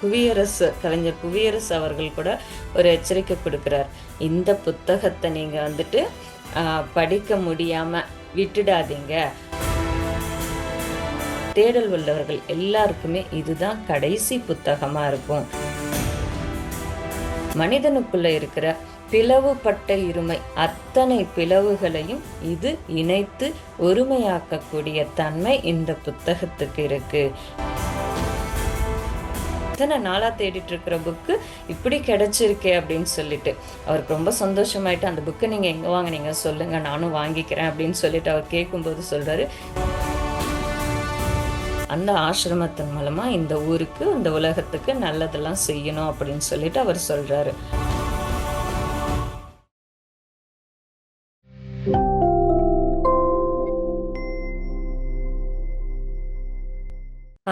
கவிஞர் புவியரசு அவர்கள் கூட ஒரு எச்சரிக்கை கொடுக்கிறார். இந்த புத்தகத்தை நீங்க வந்துட்டு படிக்க முடியாம விட்டுடாதீங்க. தேடல் உள்ளவர்கள் எல்லாருக்குமே இதுதான் கடைசி புத்தகமா இருக்கும். மனிதனுக்குள்ள இருக்கிற பிளவுபட்ட இருமை அத்தனை பிளவுகளையும் இது இணைத்து ஒருமையாக்கக்கூடிய தன்மை இந்த புத்தகத்துக்கு இருக்கு. இத்தனை நாளா தேடிட்டு இருக்கிற புக்கு இப்படி கிடைச்சிருக்கே அப்படின்னு சொல்லிட்டு அவருக்கு ரொம்ப சந்தோஷமாயிட்டு, அந்த புக்கை நீங்க எங்க வாங்குனீங்க சொல்லுங்க, நானும் வாங்கிக்கிறேன் அப்படின்னு சொல்லிட்டு அவர் கேட்கும்போது சொல்றாரு, அந்த ஆசிரமத்தின் மூலமா இந்த ஊருக்கு, இந்த உலகத்துக்கு நல்லதெல்லாம் செய்யணும் அப்படின்னு சொல்லிட்டு அவர் சொல்றாரு.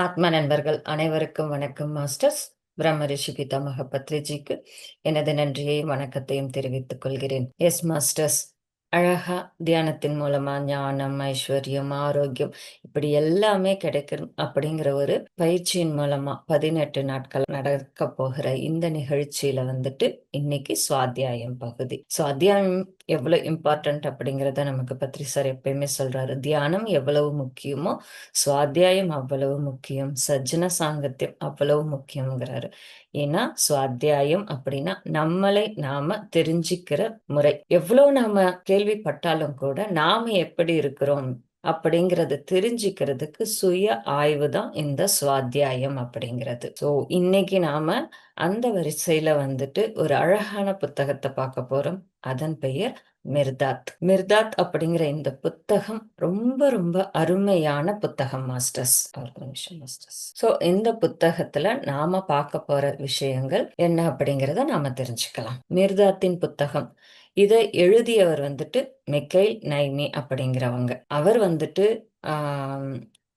ஆத்ம நண்பர்கள் அனைவருக்கும் வணக்கம் மாஸ்டர்ஸ். பிரம்ம ரிஷி பிதாமக பத்ரிஜிக்கு எனது நன்றியையும் வணக்கத்தையும் தெரிவித்துக் கொள்கிறேன். எஸ் மாஸ்டர்ஸ், அழகா தியானத்தின் மூலமா ஞானம், ஐஸ்வர்யம், ஆரோக்கியம் இப்படி எல்லாமே கிடைக்கும் அப்படிங்கிற ஒரு பயிற்சியின் மூலமா 18 நாட்கள் நடக்க போகிற இந்த நிகழ்ச்சியில வந்துட்டு இன்னைக்கு சுவாத்தியாயம் பகுதி. சுவாத்தியாயம் எவ்வளவு இம்பார்ட்டன்ட் அப்படிங்கிறத நமக்கு பத்ரி சார் எப்பயுமே சொல்றாரு. தியானம் எவ்வளவு முக்கியமோ சுவாத்தியாயம் அவ்வளவு முக்கியம், சஜ்ஜன சாங்கத்தியம் அவ்வளவு முக்கியம்ங்கிறாரு. ஏன்னா சுவாத்தியாயம் அப்படின்னா நம்மளை நாம தெரிஞ்சுக்கிற முறை. எவ்வளவு நாம கேள்விப்பட்டாலும் கூட நாம எப்படி இருக்கிறோம் அப்படிங்கறது தெரிஞ்சுக்கிறதுக்கு சுய ஆய்வு தான் இந்த சுவாத்தியாயம் அப்படிங்கிறது. ஸோ இன்னைக்கு நாம அந்த வரிசையில வந்துட்டு ஒரு அழகான புத்தகத்தை பார்க்க போறோம். அதன் பெயர் மிர்தாத். மிர்தாத் அப்படிங்கிற இந்த புத்தகம் ரொம்ப ரொம்ப அருமையான புத்தகம் மாஸ்டர்ஸ். ஒரு நிமிஷம் மாஸ்டர்ஸ். ஸோ இந்த புத்தகத்துல நாம பார்க்க போற விஷயங்கள் என்ன அப்படிங்கிறத நாம தெரிஞ்சுக்கலாம். மிர்தாத்தின் புத்தகம் இதை எழுதியவர் வந்துட்டு மிக்கைல் நைமி அப்படிங்கிறவங்க. அவர் வந்துட்டு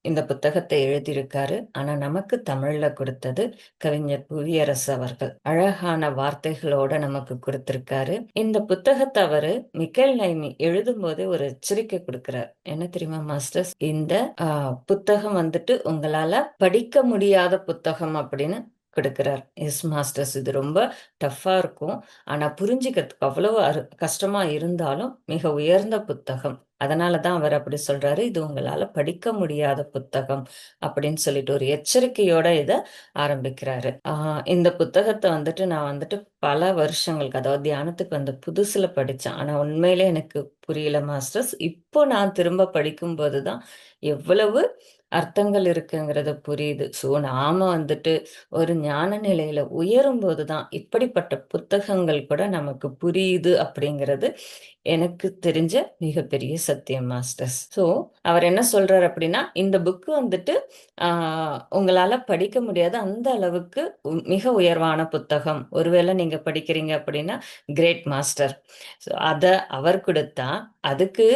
இந்த புத்தகத்தை எழுதியிருக்காரு. ஆனா நமக்கு தமிழ்ல கொடுத்தது கவிஞர் புவியரசு அவர்கள். அழகான வார்த்தைகளோட நமக்கு கொடுத்திருக்காரு. இந்த புத்தகத்தை அவரு மிக்கைல் நைமி எழுதும் போதே ஒரு எச்சரிக்கை கொடுக்கிறார். என்ன தெரியுமா மாஸ்டர்ஸ்? இந்த புத்தகம் வந்துட்டு உங்களால படிக்க முடியாத புத்தகம் அப்படின்னு கொடுக்கிறார். எஸ் மாஸ்டர்ஸ், இது ரொம்ப டஃப்பா இருக்கும். ஆனா புரிஞ்சுக்கிறதுக்கு அவ்வளவு கஷ்டமா இருந்தாலும் மிக உயர்ந்த புத்தகம். அதனாலதான் அவர் அப்படி சொல்றாரு, இது உங்களால படிக்க முடியாத புத்தகம் அப்படின்னு சொல்லிட்டு ஒரு எச்சரிக்கையோட இத ஆரம்பிக்கிறாரு. இந்த புத்தகத்தை வந்துட்டு நான் வந்துட்டு பல வருஷங்களுக்கு, அதாவது தியானத்துக்கு வந்த புதுசுல படிச்சேன். ஆனா உண்மையிலே எனக்கு புரியல மாஸ்டர்ஸ். இப்போ நான் திரும்ப படிக்கும் போதுதான் எவ்வளவு அர்த்தங்கள் இருக்குங்கிறத புரியுது. ஸோ நாம வந்துட்டு ஒரு ஞான நிலையில உயரும் போதுதான் இப்படிப்பட்ட புத்தகங்கள் கூட நமக்கு புரியுது அப்படிங்கிறது எனக்கு தெரிஞ்ச மிகப்பெரிய சத்தியம் மாஸ்டர்ஸ். ஸோ அவர் என்ன சொல்றாரு அப்படின்னா, இந்த புக்கு வந்துட்டு உங்களால படிக்க முடியாத அந்த அளவுக்கு மிக உயர்வான புத்தகம். ஒருவேளை நீங்க படிக்கிறீங்க அப்படின்னா கிரேட் மாஸ்டர். ஸோ அத அவர் கொடுத்தா அதுக்கு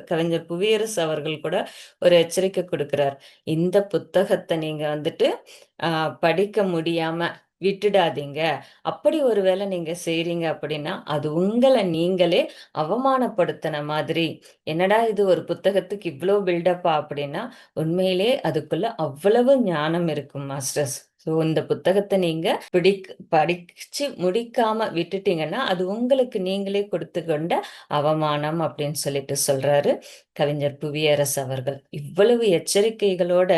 கவிஞர் புவியரசு அவர்கள் கூட ஒரு எச்சரிக்கை கொடுக்கிறார். இந்த புத்தகத்தை நீங்க வந்துட்டு படிக்க முடியாம விட்டுடாதீங்க. அப்படி ஒருவேளை நீங்க செய்றீங்க அப்படின்னா அது உங்களை நீங்களே அவமானப்படுத்தின மாதிரி. என்னடா இது, ஒரு புத்தகத்துக்கு இவ்வளோ பில்டப்பா அப்படின்னா உண்மையிலே அதுக்குள்ள அவ்வளவு ஞானம் இருக்கும் மாஸ்டர்ஸ். ஸோ இந்த புத்தகத்தை நீங்க படிச்சு முடிக்காம விட்டுட்டீங்கன்னா அது உங்களுக்கு நீங்களே கொடுத்து கொண்ட அவமானம் அப்படின்னு சொல்லிட்டு சொல்றாரு கவிஞர் புவியரசு அவர்கள். இவ்வளவு எச்சரிக்கைகளோட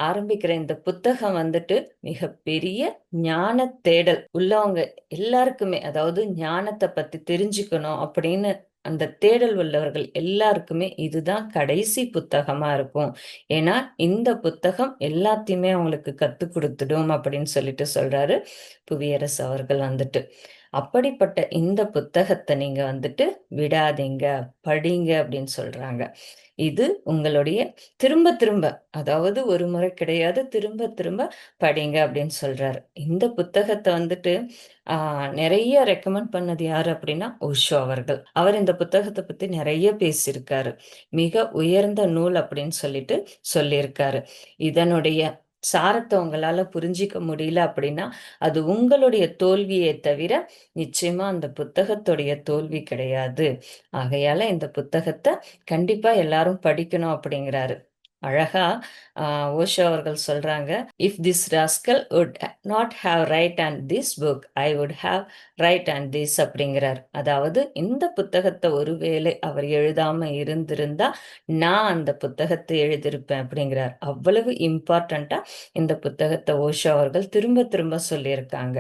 ஆரம்பிக்கிற இந்த புத்தகம் வந்துட்டு மிக பெரிய ஞான தேடல் உள்ளவங்க எல்லாருக்குமே, அதாவது ஞானத்தை பத்தி தெரிஞ்சுக்கணும் அப்படின்னு அந்த தேடல் உள்ளவர்கள் எல்லாருக்குமே இதுதான் கடைசி புத்தகமா இருக்கும். ஏன்னா இந்த புத்தகம் எல்லாத்தையுமே அவங்களுக்கு கத்துக் கொடுத்துடும் அப்படின்னு சொல்லிட்டு சொல்றாரு புவியரசு அவர்கள் வந்துட்டு. அப்படிப்பட்ட இந்த புத்தகத்தை நீங்க வந்துட்டு விடாதீங்க, படிங்க அப்படின்னு சொல்றாங்க. இது உங்களுடைய திரும்ப திரும்ப, அதாவது ஒரு முறை கிடையாது, திரும்ப திரும்ப படிங்க அப்படின்னு சொல்றாரு. இந்த புத்தகத்தை வந்துட்டு நிறைய ரெக்கமெண்ட் பண்ணது யாரு அப்படின்னா ஓஷோ அவர்கள். அவர் இந்த புத்தகத்தை பத்தி நிறைய பேசியிருக்காரு. மிக உயர்ந்த நூல் அப்படின்னு சொல்லிட்டு சொல்லியிருக்காரு. இதனுடைய சாரத்தை உங்களால புரிஞ்சிக்க முடியல அப்படின்னா அது உங்களுடைய தோல்வியை தவிர நிச்சயமா அந்த புத்தகத்துடைய தோல்வி கிடையாது. ஆகையால இந்த புத்தகத்தை கண்டிப்பா எல்லாரும் படிக்கணும் அப்படிங்கிறாரு. அழகா ஓஷோ அவர்கள் சொல்றாங்க, if this rascal would not have right and this book I would have right and this அப்படிங்கிறார். அதாவது இந்த புத்தகத்தை ஒருவேளை அவர் எழுதாம இருந்திருந்தா நான் அந்த புத்தகத்தை எழுதியிருப்பேன் அப்படிங்கிறார். அவ்வளவு இம்பார்ட்டண்டா இந்த புத்தகத்தை ஓஷோ அவர்கள் திரும்ப திரும்ப சொல்லியிருக்காங்க.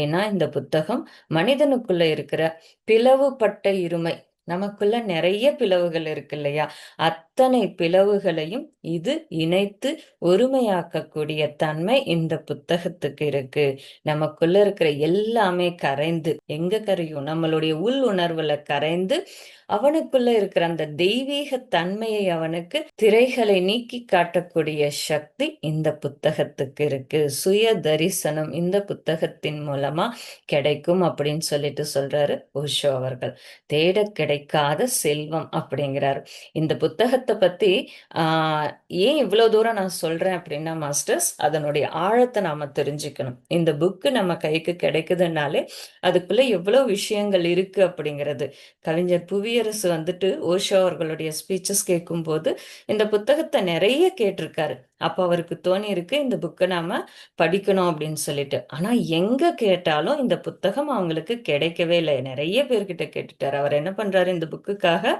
ஏன்னா இந்த புத்தகம் மனிதனுக்குள்ள இருக்கிற பிளவுபட்ட இருமை, நமக்குள்ள நிறைய பிளவுகள் இருக்கு இல்லையா, அத்தனை பிளவுகளையும் இது இணைத்து ஒருமையாக்கக்கூடிய தன்மை இந்த புத்தகத்துக்கு இருக்கு. நமக்குள்ள இருக்கிற எல்லாமே கரைந்து, எங்க கரையும், நம்மளுடைய உள் உணர்வுல கரைந்து அவனுக்குள்ள இருக்கிற அந்த தெய்வீக தன்மையை அவனுக்கு திரைகளை நீக்கி காட்டக்கூடிய சக்தி இந்த புத்தகத்துக்கு இருக்கு. சுய தரிசனம் இந்த புத்தகத்தின் மூலமா கிடைக்கும் அப்படின்னு சொல்லிட்டு சொல்றாரு ஓஷோ அவர்கள். தேட கிடைக்காத செல்வம் அப்படிங்கிறாரு. இந்த புத்தகத்தை பத்தி ஆஹ் ஏன் இவ்வளவு தூரம் நான் சொல்றேன் அப்படின்னா மாஸ்டர்ஸ், அதனுடைய ஆழத்தை நாம தெரிஞ்சுக்கணும். இந்த புக்கு நம்ம கைக்கு கிடைக்குதுன்னாலே அதுக்குள்ள எவ்வளவு விஷயங்கள் இருக்கு அப்படிங்கிறது. கவிஞர் புவியரசு வந்துட்டு ஓஷோ அவர்களுடைய ஸ்பீச்சஸ் கேட்கும்போது இந்த புத்தகத்தை நிறைய கேட்டிருக்காரு. அப்போ அவருக்கு தோணி இருக்கு இந்த புக்கை நாம படிக்கணும் அப்படின்னு சொல்லிட்டு. ஆனா எங்க கேட்டாலும் இந்த புத்தகம் அவங்களுக்கு கிடைக்கவே இல்லை. நிறைய பேர்கிட்ட கேட்டுட்டாரு. அவர் என்ன பண்றாரு, இந்த புக்குக்காக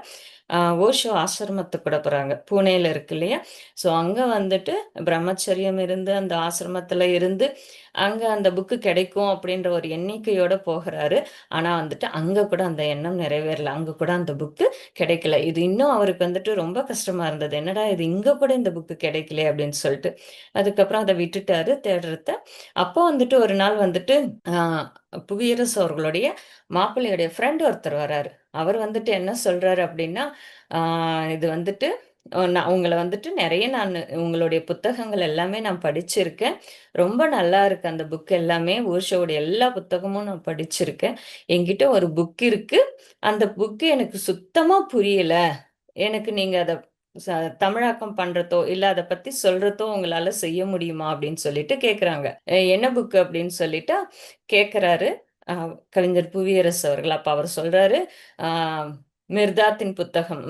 ஓஷோ ஆசிரமத்துக்கு கூட போறாங்க, பூனேல இருக்கு இல்லையா. ஸோ அங்க வந்துட்டு பிரம்மச்சரியம் இருந்து அந்த ஆசிரமத்துல இருந்து அங்க அந்த புக்கு கிடைக்கும் அப்படின்ற ஒரு எண்ணிக்கையோட போகிறாரு. ஆனா வந்துட்டு அங்க கூட அந்த எண்ணம் நிறைவேறல. அங்க கூட அந்த புக்கு கிடைக்கல. இது இன்னும் அவருக்கு வந்துட்டு ரொம்ப கஷ்டமா இருந்தது. என்னடா இது, இங்க கூட இந்த புக்கு கிடைக்கல அப்படின்னு சொல்லிட்டு. அதுக்கப்புறம் அதை விட்டுட்டாரு தேடுறத. அப்போ வந்துட்டு ஒரு நாள் வந்துட்டு ஆஹ் புவியரசு அவர்களுடைய மாப்பிள்ளையுடைய ஃப்ரெண்ட் ஒருத்தர் வராரு. அவர் வந்துட்டு என்ன சொல்றாரு அப்படின்னா, இது வந்துட்டு நான் உங்களை வந்துட்டு நிறைய உங்களுடைய புத்தகங்கள் எல்லாமே நான் படிச்சிருக்கேன். ரொம்ப நல்லா இருக்கு அந்த புக் எல்லாமே. ஓஷோவுடைய எல்லா புத்தகமும் நான் படிச்சிருக்கேன். என்கிட்ட ஒரு புக் இருக்கு. அந்த புக்கு எனக்கு சுத்தமா புரியல. எனக்கு நீங்க அதை தமிழாக்கம் பண்றதோ இல்ல அதை பத்தி சொல்றதோ உங்களால செய்ய முடியுமா அப்படின்னு சொல்லிட்டு கேக்குறாங்க. என்ன புக் அப்படின்னு சொல்லிட்டு கேக்குறாரு கவிஞர் புவியரசு அவர்கள். அப்ப அவர் சொல்றாரு, ஆஹ் மிர்தாத்தின் புத்தகம்,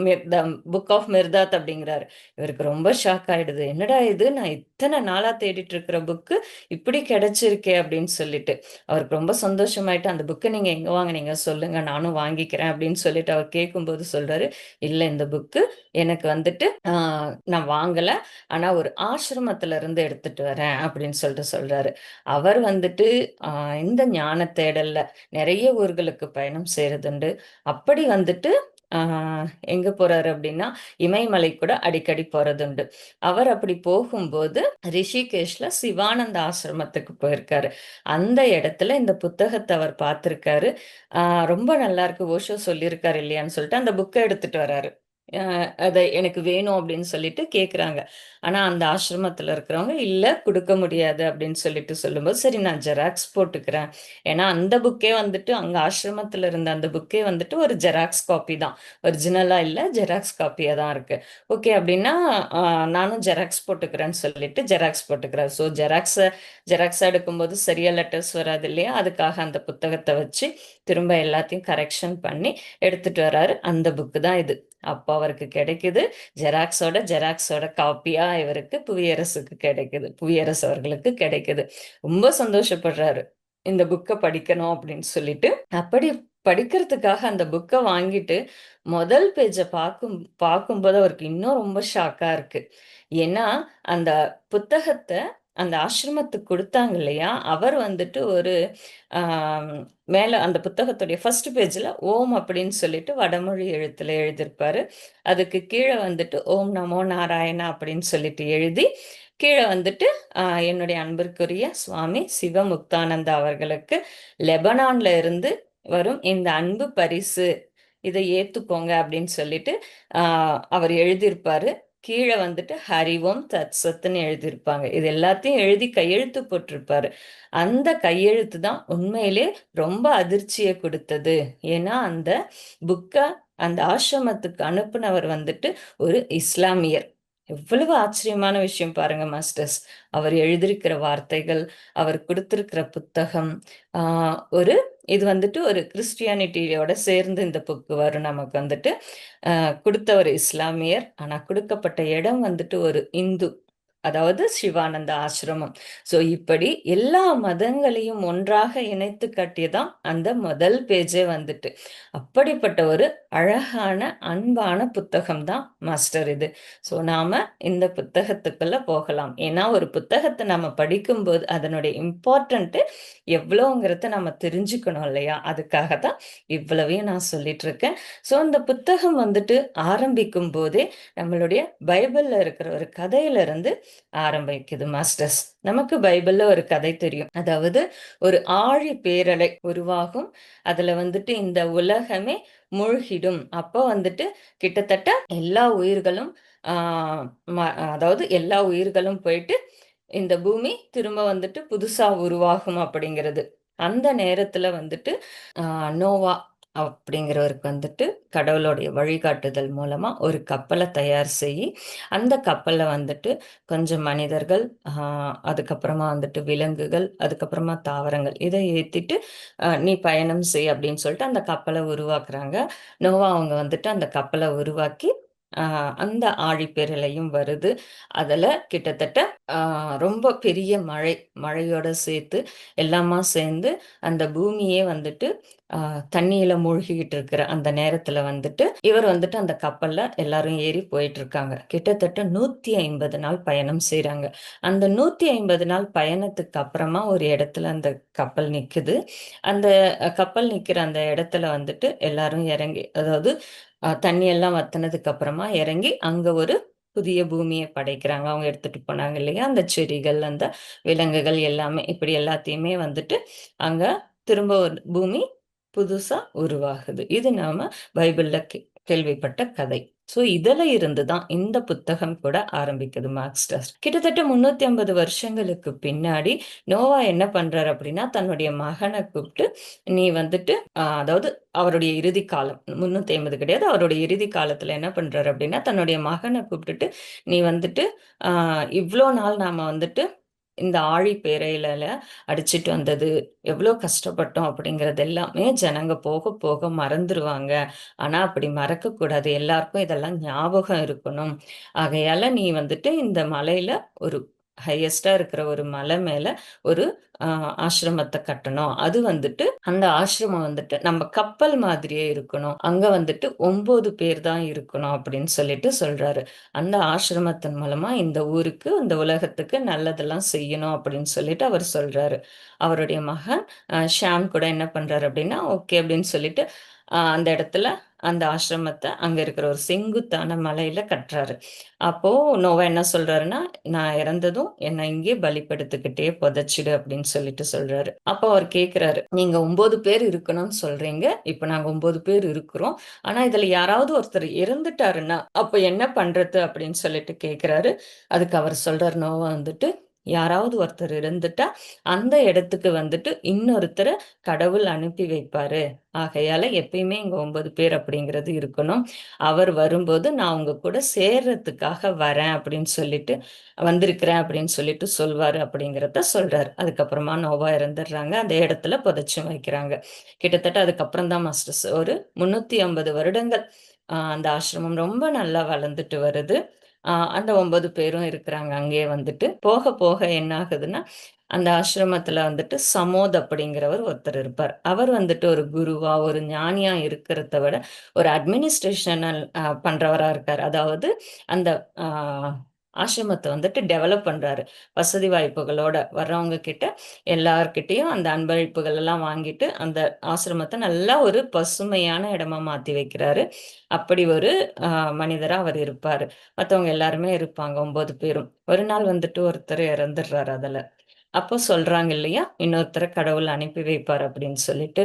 புக் ஆஃப் மிர்தாத் அப்படிங்கிறாரு. இவருக்கு ரொம்ப ஷாக் ஆயிடுது. என்னடா இது, நான் இத்தனை நாளா தேடிட்டு இருக்கிற புக்கு இப்படி கிடைச்சிருக்கே அப்படின்னு சொல்லிட்டு அவருக்கு ரொம்ப சந்தோஷமாயிட்டு, அந்த புக்கை நீங்க எங்க வாங்குனீங்க சொல்லுங்க, நானும் வாங்கிக்கிறேன் அப்படின்னு சொல்லிட்டு அவர் கேட்கும்போது சொல்றாரு, இல்ல இந்த புக்கு எனக்கு வந்துட்டு நான் வாங்கல, ஆனா ஒரு ஆசிரமத்துல இருந்து எடுத்துட்டு வரேன் அப்படின்னு சொல்லிட்டு சொல்றாரு. அவர் வந்துட்டு இந்த ஞான தேடல்ல நிறைய ஊர்களுக்கு பயணம் செய்யறதுண்டு. அப்படி வந்துட்டு எங்க போறாரு அப்படின்னா இமயமலை கூட அடிக்கடி போறதுண்டு. அவர் அப்படி போகும்போது ரிஷிகேஷ்ல சிவானந்த ஆசிரமத்துக்கு போயிருக்காரு. அந்த இடத்துல இந்த புத்தகத்தை அவர் பார்த்திருக்காரு. ரொம்ப நல்லா இருக்கு, ஓஷோ சொல்லியிருக்காரு இல்லையான்னு சொல்லிட்டு அந்த புக்கை எடுத்துட்டு வராரு. அதை எனக்கு வேணும் அப்படின்னு சொல்லிட்டு கேட்குறாங்க. ஆனால் அந்த ஆசிரமத்தில் இருக்கிறவங்க இல்லை கொடுக்க முடியாது அப்படின்னு சொல்லிட்டு சொல்லும்போது, சரி நான் ஜெராக்ஸ் போட்டுக்கிறேன். ஏன்னா அந்த புக்கே வந்துட்டு அங்கே ஆசிரமத்தில் இருந்த அந்த புக்கே வந்துட்டு ஒரு ஜெராக்ஸ் காப்பி தான், ஒரிஜினலாக இல்லை, ஜெராக்ஸ் காப்பியாக தான் இருக்கு. ஓகே அப்படின்னா நானும் ஜெராக்ஸ் போட்டுக்கிறேன்னு சொல்லிட்டு ஜெராக்ஸ் போட்டுக்கிறேன். ஸோ ஜெராக்ஸ் எடுக்கும்போது சரியா லெட்டர்ஸ் வராது இல்லையா, அதுக்காக அந்த புத்தகத்தை வச்சு திரும்ப எல்லாத்தையும் கரெக்ஷன் பண்ணி எடுத்துட்டு வராரு. அந்த புக்கு தான் இது. அப்போ அவருக்கு கிடைக்குது ஜெராக்ஸோட காப்பியா இவருக்கு புவியரசுக்கு கிடைக்குது, புவியரசு அவர்களுக்கு கிடைக்குது. ரொம்ப சந்தோஷப்படுறாரு இந்த புக்கை படிக்கணும் அப்படின்னு சொல்லிட்டு. அப்படி படிக்கிறதுக்காக அந்த புக்கை வாங்கிட்டு முதல் பேஜை பார்க்கும்போது அவருக்கு இன்னும் ரொம்ப ஷாக்கா இருக்கு. ஏன்னா அந்த புத்தகத்தை அந்த ஆசிரமத்துக்கு கொடுத்தாங்க இல்லையா, அவர் வந்துட்டு ஒரு மேல அந்த புத்தகத்துடைய ஃபர்ஸ்ட் பேஜ்ல ஓம் அப்படின்னு சொல்லிட்டு வடமொழி எழுத்துல எழுதியிருப்பாரு. அதுக்கு கீழே வந்துட்டு ஓம் நமோ நாராயணா அப்படின்னு சொல்லிட்டு எழுதி கீழே வந்துட்டு என்னுடைய அன்பிற்குரிய சுவாமி சிவமுக்தானந்தா அவர்களுக்கு லெபனான்ல இருந்து வரும் இந்த அன்பு பரிசு, இதை ஏத்துக்கோங்க அப்படின்னு சொல்லிட்டு அவர் எழுதியிருப்பாரு. கீழே வந்துட்டு ஹரிவோம் தத் சத்துன்னு எழுதியிருப்பாங்க. இது எல்லாத்தையும் எழுதி கையெழுத்து போட்டிருப்பாரு. அந்த கையெழுத்து தான் உண்மையிலே ரொம்ப அதிர்ச்சியை கொடுத்தது. ஏன்னா அந்த புக்கை அந்த ஆசிரமத்துக்கு அனுப்புனவர் வந்துட்டு ஒரு இஸ்லாமியர். எவ்வளவு ஆச்சரியமான விஷயம் பாருங்க மாஸ்டர்ஸ். அவர் எழுதியிருக்கிற வார்த்தைகள், அவர் கொடுத்திருக்கிற புத்தகம் ஒரு இது வந்துட்டு ஒரு கிறிஸ்டியானிட்டியோட சேர்ந்து இந்த புக்கு வரும். நமக்கு வந்துட்டு குடுத்தவர் இஸ்லாமியர். ஆனா குடுக்கப்பட்ட இடம் வந்துட்டு ஒரு இந்து. அதாவது சிவானந்த ஆசிரமம். ஸோ இப்படி எல்லா மதங்களையும் ஒன்றாக இணைத்து கட்டியதான் அந்த முதல் பேஜே வந்துட்டு. அப்படிப்பட்ட ஒரு அழகான, அன்பான புத்தகம் தான் மாஸ்டர் இது. ஸோ நாம இந்த புத்தகத்துக்குள்ள போகலாம். ஏன்னா ஒரு புத்தகத்தை நம்ம படிக்கும்போது அதனுடைய இம்பார்ட்டன்ட்டு எவ்வளோங்கிறத நம்ம தெரிஞ்சுக்கணும் இல்லையா? அதுக்காக தான் இவ்வளவையும் நான் சொல்லிட்டு இருக்கேன். ஸோ இந்த புத்தகம் வந்துட்டு ஆரம்பிக்கும் போதே நம்மளுடைய பைபிள்ல இருக்கிற ஒரு கதையிலிருந்து ஆரம்பிக்குது மாஸ்டர்ஸ். நமக்கு பைபிள்ல ஒரு கதை தெரியும். அதாவது ஒரு ஆழி பேரலை உருவாகும். அதுல வந்துட்டு இந்த உலகமே மூழ்கிடும். அப்போ வந்துட்டு கிட்டத்தட்ட எல்லா உயிர்களும் ஆஹ் அதாவது எல்லா உயிர்களும் போயிட்டு இந்த பூமி திரும்ப வந்துட்டு புதுசா உருவாகும் அப்படிங்கிறது. அந்த நேரத்துல வந்துட்டு நோவா அப்படிங்கிறவருக்கு வந்துட்டு கடவுளுடைய வழிகாட்டுதல் மூலமா ஒரு கப்பலை தயார் செய்யி அந்த கப்பல்ல வந்துட்டு கொஞ்சம் மனிதர்கள், அதுக்கப்புறமா வந்துட்டு விலங்குகள், அதுக்கப்புறமா தாவரங்கள் இதை ஏத்திட்டு நீ பயணம் செய் அப்படின்னு சொல்லிட்டு அந்த கப்பலை உருவாக்குறாங்க. நோவா அவங்க வந்துட்டு அந்த கப்பலை உருவாக்கி அந்த ஆழிப்பேரலையும் வருது. அதுல கிட்டத்தட்ட ரொம்ப பெரிய மழை, மழையோட சேர்த்து எல்லாமா சேர்ந்து அந்த பூமியே வந்துட்டு தண்ணியில மூழ்கிக்கிட்டு இருக்கிற அந்த நேரத்துல வந்துட்டு இவர் வந்துட்டு அந்த கப்பல்ல எல்லாரும் ஏறி போயிட்டு இருக்காங்க. கிட்டத்தட்ட 150 நாள் பயணம் செய்றாங்க. அந்த 150 நாள் பயணத்துக்கு அப்புறமா ஒரு இடத்துல அந்த கப்பல் நிக்குது. அந்த கப்பல் நிக்கிற அந்த இடத்துல வந்துட்டு எல்லாரும் இறங்கி, அதாவது தண்ணி எல்லாம் வத்துனதுக்கு அப்புறமா இறங்கி அங்க ஒரு புதிய பூமிய படைக்கிறாங்க. அவங்க எடுத்துட்டு போனாங்க இல்லையா? அந்த செடிகள், அந்த விலங்குகள் எல்லாமே இப்படி எல்லாத்தையுமே வந்துட்டு அங்க திரும்ப ஒரு பூமி புதுசா உருவாகுது. இது நாம பைபிள்ல கேள்விப்பட்ட கதை. ஸோ இதுல இருந்து தான் இந்த புத்தகம் கூட ஆரம்பிக்குது மாஸ்டர். கிட்டத்தட்ட 350 வருஷங்களுக்கு பின்னாடி நோவா என்ன பண்றாரு அப்படின்னா, தன்னுடைய மகனை கூப்பிட்டு, நீ வந்துட்டு அதாவது அவருடைய இறுதி காலம் 350 கிடையாது. அவருடைய இறுதி காலத்துல என்ன பண்றாரு அப்படின்னா, தன்னுடைய மகனை கூப்பிட்டுட்டு, நீ வந்துட்டு இவ்ளோ நாள் நாம வந்துட்டு இந்த ஆழிப்பேரையில அடிச்சிட்டு வந்தது, எவ்ளோ கஷ்டப்பட்டோம் அப்படிங்கிறது எல்லாமே ஜனங்க போக போக மறந்துருவாங்க. ஆனா அப்படி மறக்கக்கூடாது. எல்லாருக்கும் இதெல்லாம் ஞாபகம் இருக்கணும். ஆகையால நீ வந்துட்டு இந்த மலையில ஒரு ஹையஸ்ட்டா இருக்கிற ஒரு மலை மேல ஒரு ஆசிரமத்த கட்டணும். அது வந்துட்டு அந்த ஆசிரமம் வந்துட்டு நம்ம கப்பல் மாதிரியே இருக்கணும். அங்க வந்துட்டு 9 பேர் தான் இருக்கணும் அப்படின்னு சொல்லிட்டு சொல்றாரு. அந்த ஆசிரமத்தின் மூலமா இந்த ஊருக்கு, இந்த உலகத்துக்கு நல்லதெல்லாம் செய்யணும் அப்படின்னு சொல்லிட்டு அவர் சொல்றாரு. அவருடைய மகன் ஷாம் கூட என்ன பண்றாரு அப்படின்னா, ஓகே அப்படின்னு சொல்லிட்டு அந்த இடத்துல அந்த ஆசிரமத்த அங்க இருக்கிற ஒரு செங்குத்தான மலையில கட்டுறாரு. அப்போ நோவா என்ன சொல்றாருன்னா, "நான் இறந்ததும் என்ன இங்கேயே பலிபீடத்துக்கிட்டயே புதைச்சிடு" அப்படின்னு சொல்லிட்டு சொல்றாரு. அப்போ அவர் கேட்கிறாரு, "நீங்க 9 பேர் இருக்கணும்னு சொல்றீங்க. இப்ப நாங்க 9 பேர் இருக்கிறோம். ஆனா இதுல யாராவது ஒருத்தர் இறந்துட்டாருன்னா, அப்ப என்ன பண்றது?" அப்படின்னு சொல்லிட்டு கேட்கிறாரு. அதுக்கு அவர் சொல்றாரு நோவா வந்துட்டு, "யாராவது ஒருத்தர் இருந்துட்டா, அந்த இடத்துக்கு வந்துட்டு இன்னொருத்தர கடவுள் அனுப்பி வைப்பாரு. ஆகையால எப்பயுமே இங்க 9 பேர் அப்படிங்கிறது இருக்கணும். அவர் வரும்போது நான் உங்க கூட சேர்றதுக்காக வரேன் அப்படின்னு சொல்லிட்டு வந்திருக்கிறேன் அப்படின்னு சொல்லிட்டு சொல்வாரு அப்படிங்கிறத சொல்றாரு. அதுக்கப்புறமா நோவா இறந்துடுறாங்க. அந்த இடத்துல புதைச்சும் வைக்கிறாங்க. கிட்டத்தட்ட அதுக்கப்புறம் தான் மாஸ்டர்ஸ் ஒரு 350 வருடங்கள் அந்த ஆசிரமம் ரொம்ப நல்லா வளர்ந்துட்டு வருது. அந்த 9 பேரும் இருக்கிறாங்க அங்கேயே வந்துட்டு. போக போக என்ன ஆகுதுன்னா, அந்த ஆசிரமத்துல வந்துட்டு சமோத் அப்படிங்கிறவர் ஒருத்தர் இருப்பார். அவர் வந்துட்டு ஒரு குருவா, ஒரு ஞானியா இருக்கிறத விட, ஒரு அட்மினிஸ்ட்ரேஷனல் பண்றவரா இருக்காரு. அதாவது அந்த அ ஆசிரமத்த வந்துட்டு டெவலப் பண்றாரு. வசதி வாய்ப்புகளோட வர்றவங்க கிட்ட எல்லார்கிட்டயும் அந்த அன்பளிப்புகள் எல்லாம் வாங்கிட்டு, அந்த ஆசிரமத்த நல்லா ஒரு பசுமையான இடமா மாத்தி வைக்கிறாரு. அப்படி ஒரு அ மனிதரா அவர் இருப்பாரு. மத்தவங்க எல்லாருமே இருப்பாங்க 9 பேரும். ஒரு நாள் வந்துட்டு ஒருத்தர் இறந்துடுறாரு அதுல. அப்போ சொல்றாங்க இல்லையா? இன்னொருத்தர கடவுள் அனுப்பி வைப்பார் அப்படின்னு சொல்லிட்டு.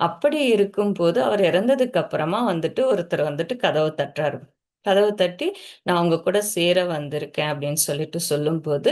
அப்படி இருக்கும்போது அவர் இறந்ததுக்கு அப்புறமா வந்துட்டு ஒருத்தர் வந்துட்டு கதவ தட்டுறாரு. கதவு தட்டி, "நான் உங்க கூட சேர வந்திருக்கேன்" அப்படின்னு சொல்லிட்டு சொல்லும்போது,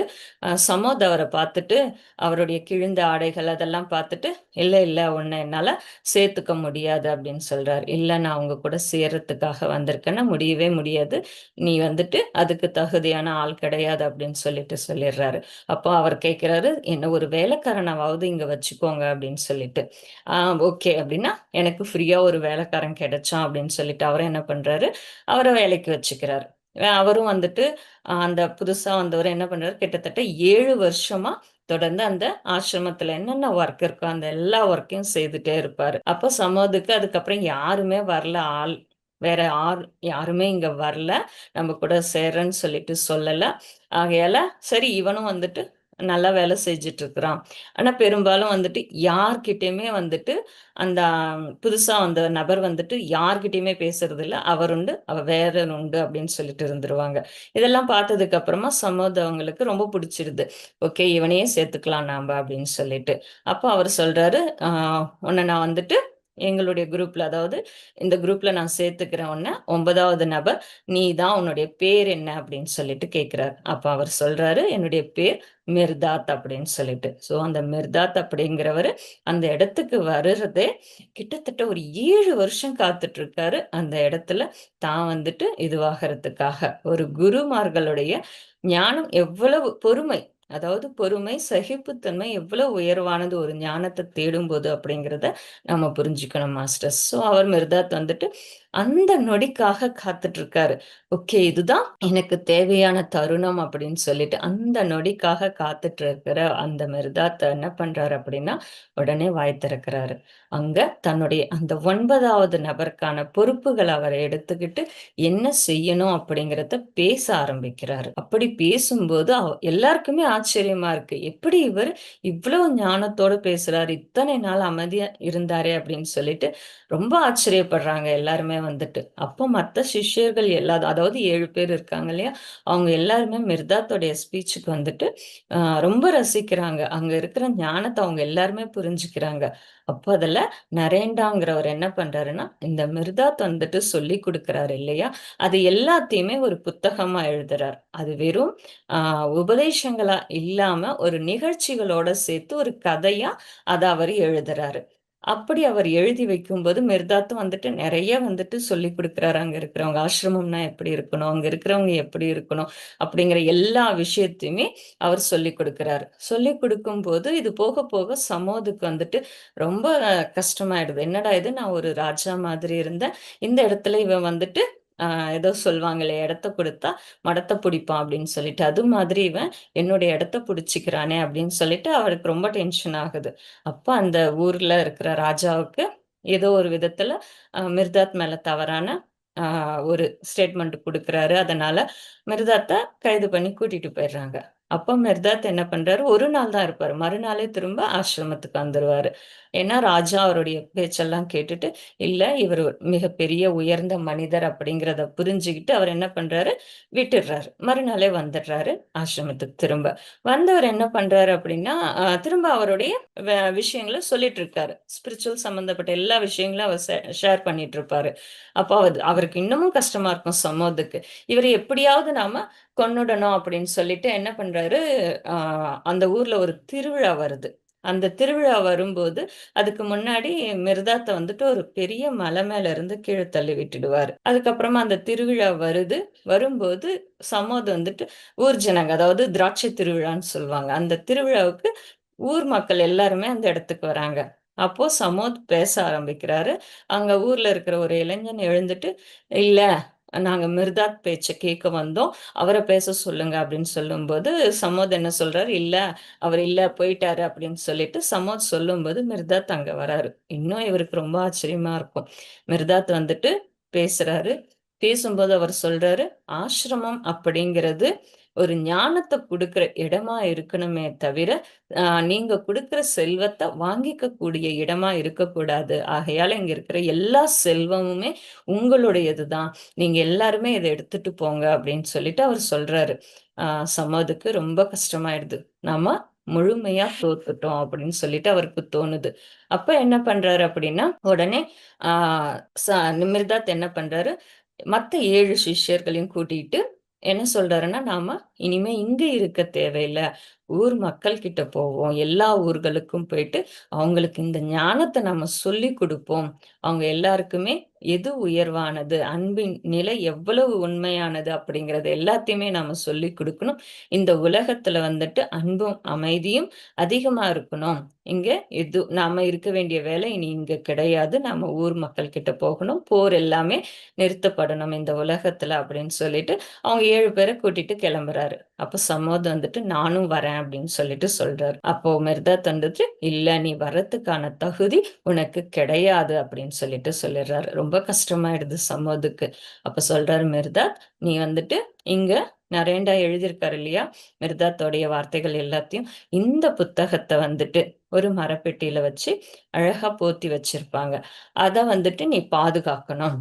சமோத் அவர பார்த்துட்டு, அவருடைய கிழிந்த ஆடைகள் அதெல்லாம் பார்த்துட்டு, "இல்ல, இல்ல உன்ன என்னால சேர்த்துக்க முடியாது" அப்படின்னு சொல்றாரு. "இல்ல நான் உங்க கூட சேர்றதுக்காக வந்திருக்கேன்னா, முடியவே முடியாது. நீ வந்துட்டு அதுக்கு தகுதியான ஆள் கிடையாது" அப்படின்னு சொல்லிட்டு சொல்லிர்றாரு. அப்போ அவர் கேட்கிறாரு, "என்ன ஒரு வேலைக்காரனாவாவது இங்க வச்சுக்கோங்க" அப்படின்னு சொல்லிட்டு. "ஆ ஓகே" அப்படின்னா, "எனக்கு ஃப்ரீயா ஒரு வேலைக்காரன் கிடைச்சான்" அப்படின்னு சொல்லிட்டு அவரும் என்ன பண்றாரு, அவர வேலைக்கு வச்சுக்கிறாரு. அவரும் வந்துட்டு அந்த புதுசா வந்தவரு என்ன பண்றாரு, கிட்டத்தட்ட 7 வருஷமா தொடர்ந்து அந்த ஆசிரமத்துல என்னென்ன ஒர்க் இருக்கோ, அந்த எல்லா ஒர்க்கையும் செய்துட்டே இருப்பாரு. அப்போ சமோதுக்கு அதுக்கப்புறம் யாருமே வரல ஆள். வேற யாருமே இங்க வரல. நம்ம கூட சேர்றேன்னு சொல்லிட்டு சொல்லல. ஆகையால சரி இவனும் வந்துட்டு நல்லா வேலை செஞ்சுட்டு இருக்கிறான். ஆனா பெரும்பாலும் வந்துட்டு யார்கிட்டயுமே வந்துட்டு அந்த புதுசா வந்த நபர் வந்துட்டு யார்கிட்டயுமே பேசுறதில்ல. அவர் உண்டு, அவ வேற உண்டு அப்படின்னு சொல்லிட்டு இருந்துருவாங்க. இதெல்லாம் பார்த்ததுக்கு அப்புறமா சமோத் அவங்களுக்கு ரொம்ப புடிச்சிருது. ஓகே இவனையே சேர்த்துக்கலாம் நாம அப்படின்னு சொல்லிட்டு. அப்ப அவரு சொல்றாரு, உன்ன நான் வந்துட்டு எங்களுடைய குரூப்ல அதாவது இந்த குரூப்ல நான் சேர்த்துக்கிறேன் உன்ன. 9வது நபர் நீ தான் உன்னுடைய பேர் என்ன அப்படின்னு சொல்லிட்டு கேட்கிறாரு. அப்ப அவர் சொல்றாரு, என்னுடைய பேர் மிர்தாத் அப்படின்னு சொல்லிட்டு. ஸோ அந்த மிர்தாத் அப்படிங்கிறவரு அந்த இடத்துக்கு வருறதே கிட்டத்தட்ட ஒரு 7 வருஷம் காத்துட்டு இருக்காரு. அந்த இடத்துல தான் வந்துட்டு இதுவாகறதுக்காக. ஒரு குருமார்களுடைய ஞானம் எவ்வளவு பொறுமை. அதாவது பொறுமை, சகிப்புத்தன்மை எவ்வளவு உயர்வானது ஒரு ஞானத்த தேடும்போது அப்படிங்கிறத நம்ம புரிஞ்சுக்கணும் மாஸ்டர்ஸ். ஸோ அவர் மிர்தாத் வந்துட்டு அந்த நொடிக்காக காத்துட்டு இருக்காரு. ஓகே இதுதான் எனக்கு தேவையான தருணம் அப்படின்னு சொல்லிட்டு, அந்த நொடிக்காக காத்துட்டு இருக்கிற அந்த மிர்தாத் என்ன பண்றாரு அப்படின்னா, உடனே வாய் திறக்கிறாரு. அங்க தன்னுடைய அந்த 9வது நபருக்கான பொறுப்புகள அவர் எடுத்துக்கிட்டு, என்ன செய்யணும் அப்படிங்கிறத பேச ஆரம்பிக்கிறாரு. அப்படி பேசும்போது எல்லாருக்குமே ஆச்சரியமா இருக்கு. எப்படி இவரு இவ்வளவு ஞானத்தோட பேசுறாரு? இத்தனை நாள் அமைதியா இருந்தாரே அப்படின்னு சொல்லிட்டு, ரொம்ப ஆச்சரியப்படுறாங்க எல்லாருமே வந்துட்டு. அப்போ மத்த சிஷ்யர்கள் அதாவது 7 பேர் இருக்காங்க இல்லையா? அவங்க எல்லாருமே மிர்தாத்தோடைய ஸ்பீச்சுக்கு வந்துட்டு ரொம்ப ரசிக்கிறாங்க. அங்க இருக்கிற ஞானத்த அவங்க எல்லாருமே புரிஞ்சுக்கிறாங்க. அப்போ அதுல நரேண்டாங்கிறவர் என்ன பண்றாருன்னா, இந்த மிர்தாத் வந்துட்டு சொல்லிக் குடுக்குறாரு இல்லையா? அது எல்லாத்தையுமே ஒரு புத்தகமா எழுதுறார். அது வெறும் அ உபதேசங்களா இல்லாம ஒரு நிகழ்ச்சிகளோட சேர்த்து ஒரு கதையா அத அவரு எழுதுறாரு. அப்படி அவர் எழுதி வைக்கும்போது மிர்தாத்தும் வந்துட்டு நெறைய வந்துட்டு சொல்லிக் குடுக்குறாரு. அங்க இருக்கிறவங்க ஆசிரமம்னா எப்படி இருக்கணும்? அங்க இருக்கிறவங்க எப்படி இருக்கணும்? அப்படிங்கிற எல்லா விஷயத்தையுமே அவர் சொல்லிக் குடுக்குறாரு. சொல்லிக் குடுக்கும்போது இது போக போக சமோதுக்கு வந்துட்டு ரொம்ப கஷ்டமாயிடுது. என்னடா இது நான் ஒரு ராஜா மாதிரி இருந்தேன். இந்த இடத்துல இவன் வந்துட்டு ஏதோ சொல்லுவாங்களே இடத்த குடுத்தா மடத்த புடிப்பான் அப்படின்னு சொல்லிட்டு. அது மாதிரி இவன் என்னுடைய இடத்த புடிச்சுக்கிறானே அப்படின்னு சொல்லிட்டு அவருக்கு ரொம்ப டென்ஷன் ஆகுது. அப்ப அந்த ஊர்ல இருக்கிற ராஜாவுக்கு ஏதோ ஒரு விதத்துல மிர்தாத் மேல தவறான அ ஒரு ஸ்டேட்மெண்ட் குடுக்குறாரு. அதனால மிர்தாத்த கைது பண்ணி கூட்டிட்டு போயிடுறாங்க. அப்ப மிர்தாத் என்ன பண்றாரு, ஒரு நாள் தான் இருப்பாரு. மறுநாளே திரும்ப ஆசிரமத்துக்கு வந்துருவாரு. ஏன்னா, ராஜா அவருடைய பேச்செல்லாம் கேட்டுட்டு, இல்ல இவரு மிகப்பெரிய உயர்ந்த மனிதர் அப்படிங்கிறத புரிஞ்சுகிட்டு, அவர் என்ன பண்றாரு, விட்டுடுறாரு. மறுநாளே வந்துடுறாரு ஆசிரமத்துக்கு திரும்ப. வந்தவர் என்ன பண்றாரு அப்படின்னா, திரும்ப அவருடைய விஷயங்கள சொல்லிட்டு இருக்காரு. ஸ்பிரிச்சுவல் சம்மந்தப்பட்ட எல்லா விஷயங்களும் அவர் ஷேர் பண்ணிட்டு இருப்பாரு. அப்போ அவருக்கு இன்னமும் கஷ்டமா இருக்கும் சமோதுக்கு. இவர எப்படியாவது நாம கொன்னுடணும் அப்படின்னு சொல்லிட்டு என்ன பண்றாரு, அ அந்த ஊர்ல ஒரு திருவிழா வருது. அந்த திருவிழா வரும்போது, அதுக்கு முன்னாடி மிர்தாத்த வந்துட்டு ஒரு பெரிய மலை மேல இருந்து கீழ தள்ளி விட்டுடுவாரு. அதுக்கப்புறமா அந்த திருவிழா வருது. வரும்போது சமோத் வந்துட்டு ஊர் ஜனங்க, அதாவது திராட்சை திருவிழான்னு சொல்லுவாங்க. அந்த திருவிழாவுக்கு ஊர் மக்கள் எல்லாருமே அந்த இடத்துக்கு வராங்க. அப்போ சமோத் பேச ஆரம்பிக்கிறாரு. அங்க ஊர்ல இருக்கிற ஒரு இளைஞன் எழுந்துட்டு, "இல்ல, நாங்க மிர்தாத் பேச்ச கேட்க வந்தோம். அவர பேச சொல்லுங்க" அப்படின்னு சொல்லும்போது, சமோத் என்ன சொல்றாரு, "இல்ல, அவரு இல்ல போயிட்டாரு" அப்படின்னு சொல்லிட்டு சமோத் சொல்லும்போது, மிர்தாத் அங்க வராரு. இன்னும் இவருக்கு ரொம்ப ஆச்சரியமா இருக்கும். மிர்தாத் வந்துட்டு பேசுறாரு. பேசும்போது அவர் சொல்றாரு, "ஆசிரமம் அப்படிங்கிறது ஒரு ஞானத்த குடுக்குற இடமா இருக்கணுமே தவிர, நீங்க குடுக்குற செல்வத்த வாங்கிக்கக்கூடிய இடமா இருக்கக்கூடாது. ஆகையால இங்க இருக்கிற எல்லா செல்வமுமே உங்களுடையது தான். நீங்க எல்லாருமே இத எடுத்துட்டு போங்க" அப்படின்னு சொல்லிட்டு அவர் சொல்றாரு. ஆ சம்மதுக்கு ரொம்ப கஷ்டமாயிடுது. நாம முழுமையா தோத்துட்டோம் அப்படின்னு சொல்லிட்டு அவருக்கு தோணுது. அப்ப என்ன பண்றாரு அப்படின்னா, உடனே ஆ ச நிமிர்தாத் என்ன பண்றாரு, மத்த 7 சிஷ்யர்களையும் கூட்டிட்டு என்ன சொல்றாருன்னா, நாம இனிமே இங்க இருக்க தேவையில்ல. ஊர் மக்கள் கிட்ட போவோம். எல்லா ஊர்களுக்கும் போயிட்டு, அவங்களுக்கு இந்த ஞானத்த நம்ம சொல்லிக் குடுப்போம். அவங்க எல்லாருக்குமே எது உயர்வானது, அன்பின் நிலை எவ்வளவு உண்மையானது அப்படிங்கிறது எல்லாத்தையுமே நாம சொல்லிக் குடுக்கணும். இந்த உலகத்துல வந்துட்டு அன்பும், அமைதியும் அதிகமா இருக்கணும். இங்க நாம இருக்க வேண்டிய வேலை இனி இங்க கிடையாது. நம்ம ஊர் மக்கள் கிட்ட போகணும். போர் எல்லாமே நிறுத்தப்படணும் இந்த உலகத்துல அப்படின்னு சொல்லிட்டு, அவங்க 7 பேர கூட்டிட்டு கிளம்புறாரு. அப்ப சமோத் வந்துட்டு, "நானும் வரேன்" அப்படின்னு சொல்லிட்டு சொல்றாரு. அப்போ மிர்தாத் வந்துட்டு, "இல்ல நீ வர்றதுக்கான தகுதி உனக்கு கிடையாது" அப்படின்னு சொல்லிட்டு சொல்லிடுறாரு. ரொம்ப கஷ்டமாயிடுது சமோதுக்கு. அப்ப சொல்றாரு மிர்தாத், "நீ வந்துட்டு இங்க நரேண்டா எழுதியிருக்காரு இல்லையா? மிர்தாத்தோடைய வார்த்தைகள் எல்லாத்தையும், இந்த புத்தகத்த வந்துட்டு ஒரு மரப்பெட்டியில வச்சு அழகா போத்தி வச்சிருப்பாங்க. அத வந்துட்டு நீ பாதுகாக்கணும்.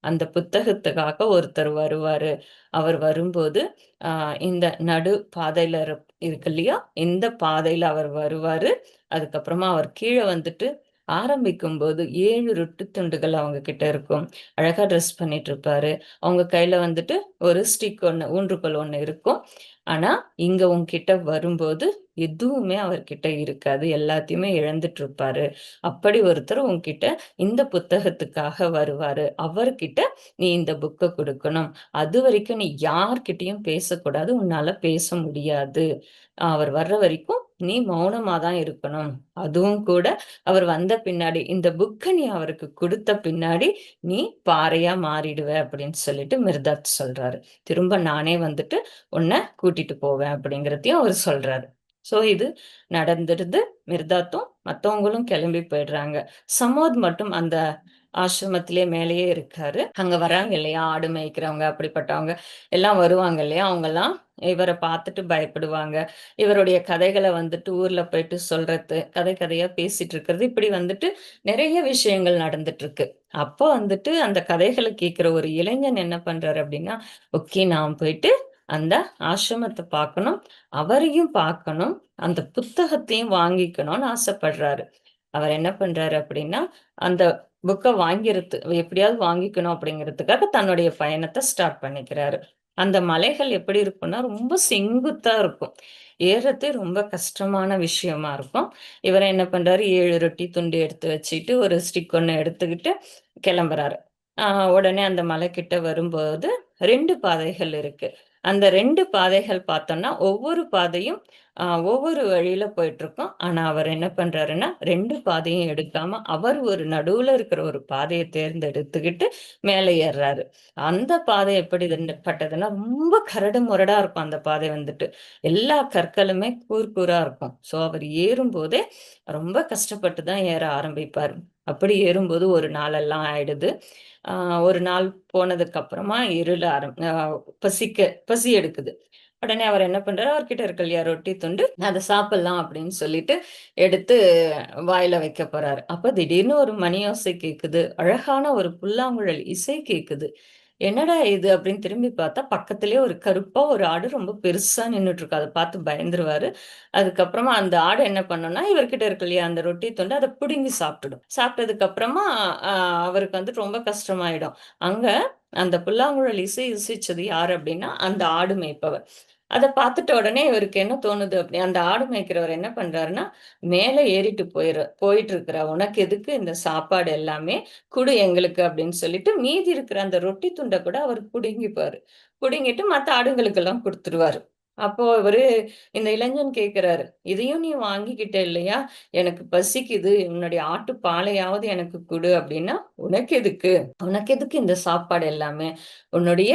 அந்த புத்தகத்துக்காக ஒருத்தர் வருவாரு. அவர் வரும்போது, அ இந்த நடு பாதையில இருக்கு இல்லையா? இந்த பாதையில அவர் வருவாரு. அதுக்கப்புறமா அவர் கீழ வந்துட்டு ஆரம்பிக்கும்போது 7 ரொட்டி துண்டுகள் அவங்க கிட்ட இருக்கும். அழகா ட்ரெஸ் பண்ணிட்டுருப்பாரு. அவங்க கையில வந்துட்டு ஒரு ஸ்டிக் ஒண்ணு, ஊன்றுகோல் ஒண்ணு இருக்கும். ஆனா, இங்க உன்கிட்ட வரும்போது எதுவுமே அவர்கிட்ட இருக்காது. எல்லாத்தையுமே இழந்துட்டுருப்பாரு. அப்படி ஒருத்தர் உன்கிட்ட இந்த புத்தகத்துக்காக வருவாரு. அவர்கிட்ட நீ இந்த புக்க குடுக்கணும். அதுவரைக்கும் நீ யார்கிட்டயும் பேசக்கூடாது. உன்னால பேச முடியாது. அவர் வர்ற வரைக்கும் நீ மௌனமா தான் இருக்கணும். அதுவும் கூட அவர் வந்த பின்னாடி, இந்த புக்க நீ அவருக்கு குடுத்த பின்னாடி, நீ பாறையா மாறிடுவ அப்படின்னு சொல்லிட்டு மிர்தாத் சொல்றாரு. திரும்ப நானே வந்துட்டு உன்ன கூட்டிட்டு போவேன் அப்படிங்கிறதையும் அவரு சொல்றாரு. இது நடந்துருது. மிர்தாத்தும் மத்தவங்களும் கிளம்பி போயிடுறாங்க. சமோத் மட்டும் அந்த ஆசிரமத்திலே மேலேயே இருக்காரு. அங்க வராங்க இல்லையா? ஆடு மேய்க்கிறவங்க அப்படிப்பட்டவங்க எல்லாம் வருவாங்க இல்லையா? அவங்கலாம் இவர பார்த்துட்டு பயப்படுவாங்க. இவருடைய கதைகள வந்துட்டு ஊர்ல போயிட்டு சொல்றது, கதை கதையா பேசிட்டு இருக்கிறது, இப்படி வந்துட்டு நெறைய விஷயங்கள் நடந்துட்டுருக்கு. அப்போ வந்துட்டு அந்த கதைகள கேட்கிற ஒரு இளைஞன் என்ன பண்றாரு அப்படின்னா, ஓகே நான் போயிட்டு அந்த ஆசிரமத்த பார்க்கணும். அவரையும் பார்க்கணும். அந்த புத்தகத்தையும் வாங்கிக்கணும்னு ஆசைப்படுறாரு. அவர் என்ன பண்றாரு அப்படின்னா, அந்த புக்க எப்படியாவது வாங்கிக்கணும் அப்படிங்கிறதுக்காக தன்னுடைய பயணத்த ஸ்டார்ட் பண்ணிக்கிறாரு. அந்த மலைகள் எப்படி இருக்கும்னா, ரொம்ப செங்குத்தா இருக்கும். ஏர்றதே ரொம்ப கஷ்டமான விஷயமா இருக்கும். இவரு என்ன பண்றாரு, 7 ரொட்டி துண்டு எடுத்து வச்சுட்டு, ஒரு ஸ்டிக் ஒண்ணு எடுத்துக்கிட்டு கிளம்புறாரு. ஆ உடனே அந்த மலைக்கிட்ட வரும்போது 2 பாதைகள் இருக்கு. அந்த 2 பாதைகள் பார்த்தோம்னா, ஒவ்வொரு பாதையும் ஒவ்வொரு வழியில போயிட்டுருக்கும். ஆனா, அவர் என்ன பண்றாருன்னா, 2 பாதையும் எடுக்காம, அவர் ஒரு நடுவுல இருக்கிற ஒரு பாதைய தேர்ந்தெடுத்துக்கிட்டு மேல ஏர்றாரு. அந்த பாதை எப்படி பட்டதுன்னா, ரொம்ப கரடு முரடா இருக்கும் அந்த பாதை வந்துட்டு. எல்லா கற்களுமே கூர் கூரா இருக்கும். அவர் ஏறும்போதே ரொம்ப கஷ்டப்பட்டு தான் ஏற ஆரம்பிப்பாரு. அப்படி ஏறும்போது ஒரு நாளெல்லாம் ஆயிடுது. ஆ ஒரு நாள் போனதுக்கு அப்புறமா இருள ஆரம் அ பசி எடுக்குது. உடனே அவர் என்ன பண்றாரு, அவர்கிட்ட இருக்கு இல்லையா ரொட்டி துண்டு, அத சாப்பிடலாம் அப்படின்னு சொல்லிட்டு எடுத்து வாயில வைக்க போறாரு. அப்ப திடீர்னு ஒரு மணி ஓசை கேட்குது. அழகான ஒரு புல்லாங்குழல் இசை கேட்குது. என்னடா இது அப்படின்னு திரும்பி பார்த்தா, பக்கத்திலேயே ஒரு கருப்பா ஒரு ஆடு ரொம்ப பெருசா நின்னுட்டு இருக்கு. அத பார்த்து பயந்துருவாரு. அதுக்கப்புறமா அந்த ஆடு என்ன பண்ணும்னா, இவர்கிட்ட இருக்கு இல்லையா அந்த ரொட்டி துண்ட அத புடுங்கி சாப்பிட்டுடும். சாப்பிட்டதுக்கு அப்புறமா அ அவருக்கு வந்துட்டு ரொம்ப கஷ்டமாயிடும். அங்க அந்த புல்லாங்குழல் இசைச்சது யாரு அப்படின்னா, அந்த ஆடு மேய்ப்பவர். அத பார்த்துட்ட உடனே இவருக்கு என்ன தோணுது அந்த ஆடு மேய்க்கிறவர் என்ன பண்றாருன்னா, மேல ஏறிட்டு போயிட்டு இருக்கிற உனக்கு எதுக்கு இந்த சாப்பாடு எல்லாமே குடு எங்களுக்கு அப்படின்னு சொல்லிட்டு, மீதி இருக்கிற அந்த ரொட்டி துண்ட கூட அவர் புடுங்கிப்பாரு. புடுங்கிட்டு மத்த ஆடுங்களுக்கெல்லாம் குடுத்துருவாரு. அப்போ இந்த இளைஞன் கேட்கிறாரு, "இதையும் நீ வாங்கிக்கிட்ட இல்லையா? எனக்கு பசிக்குது. உன்னுடைய ஆட்டு பாலையாவது எனக்கு குடு" அப்படின்னா, "உனக்கு எதுக்கு? உனக்கு எதுக்கு இந்த சாப்பாடு எல்லாமே? உன்னுடைய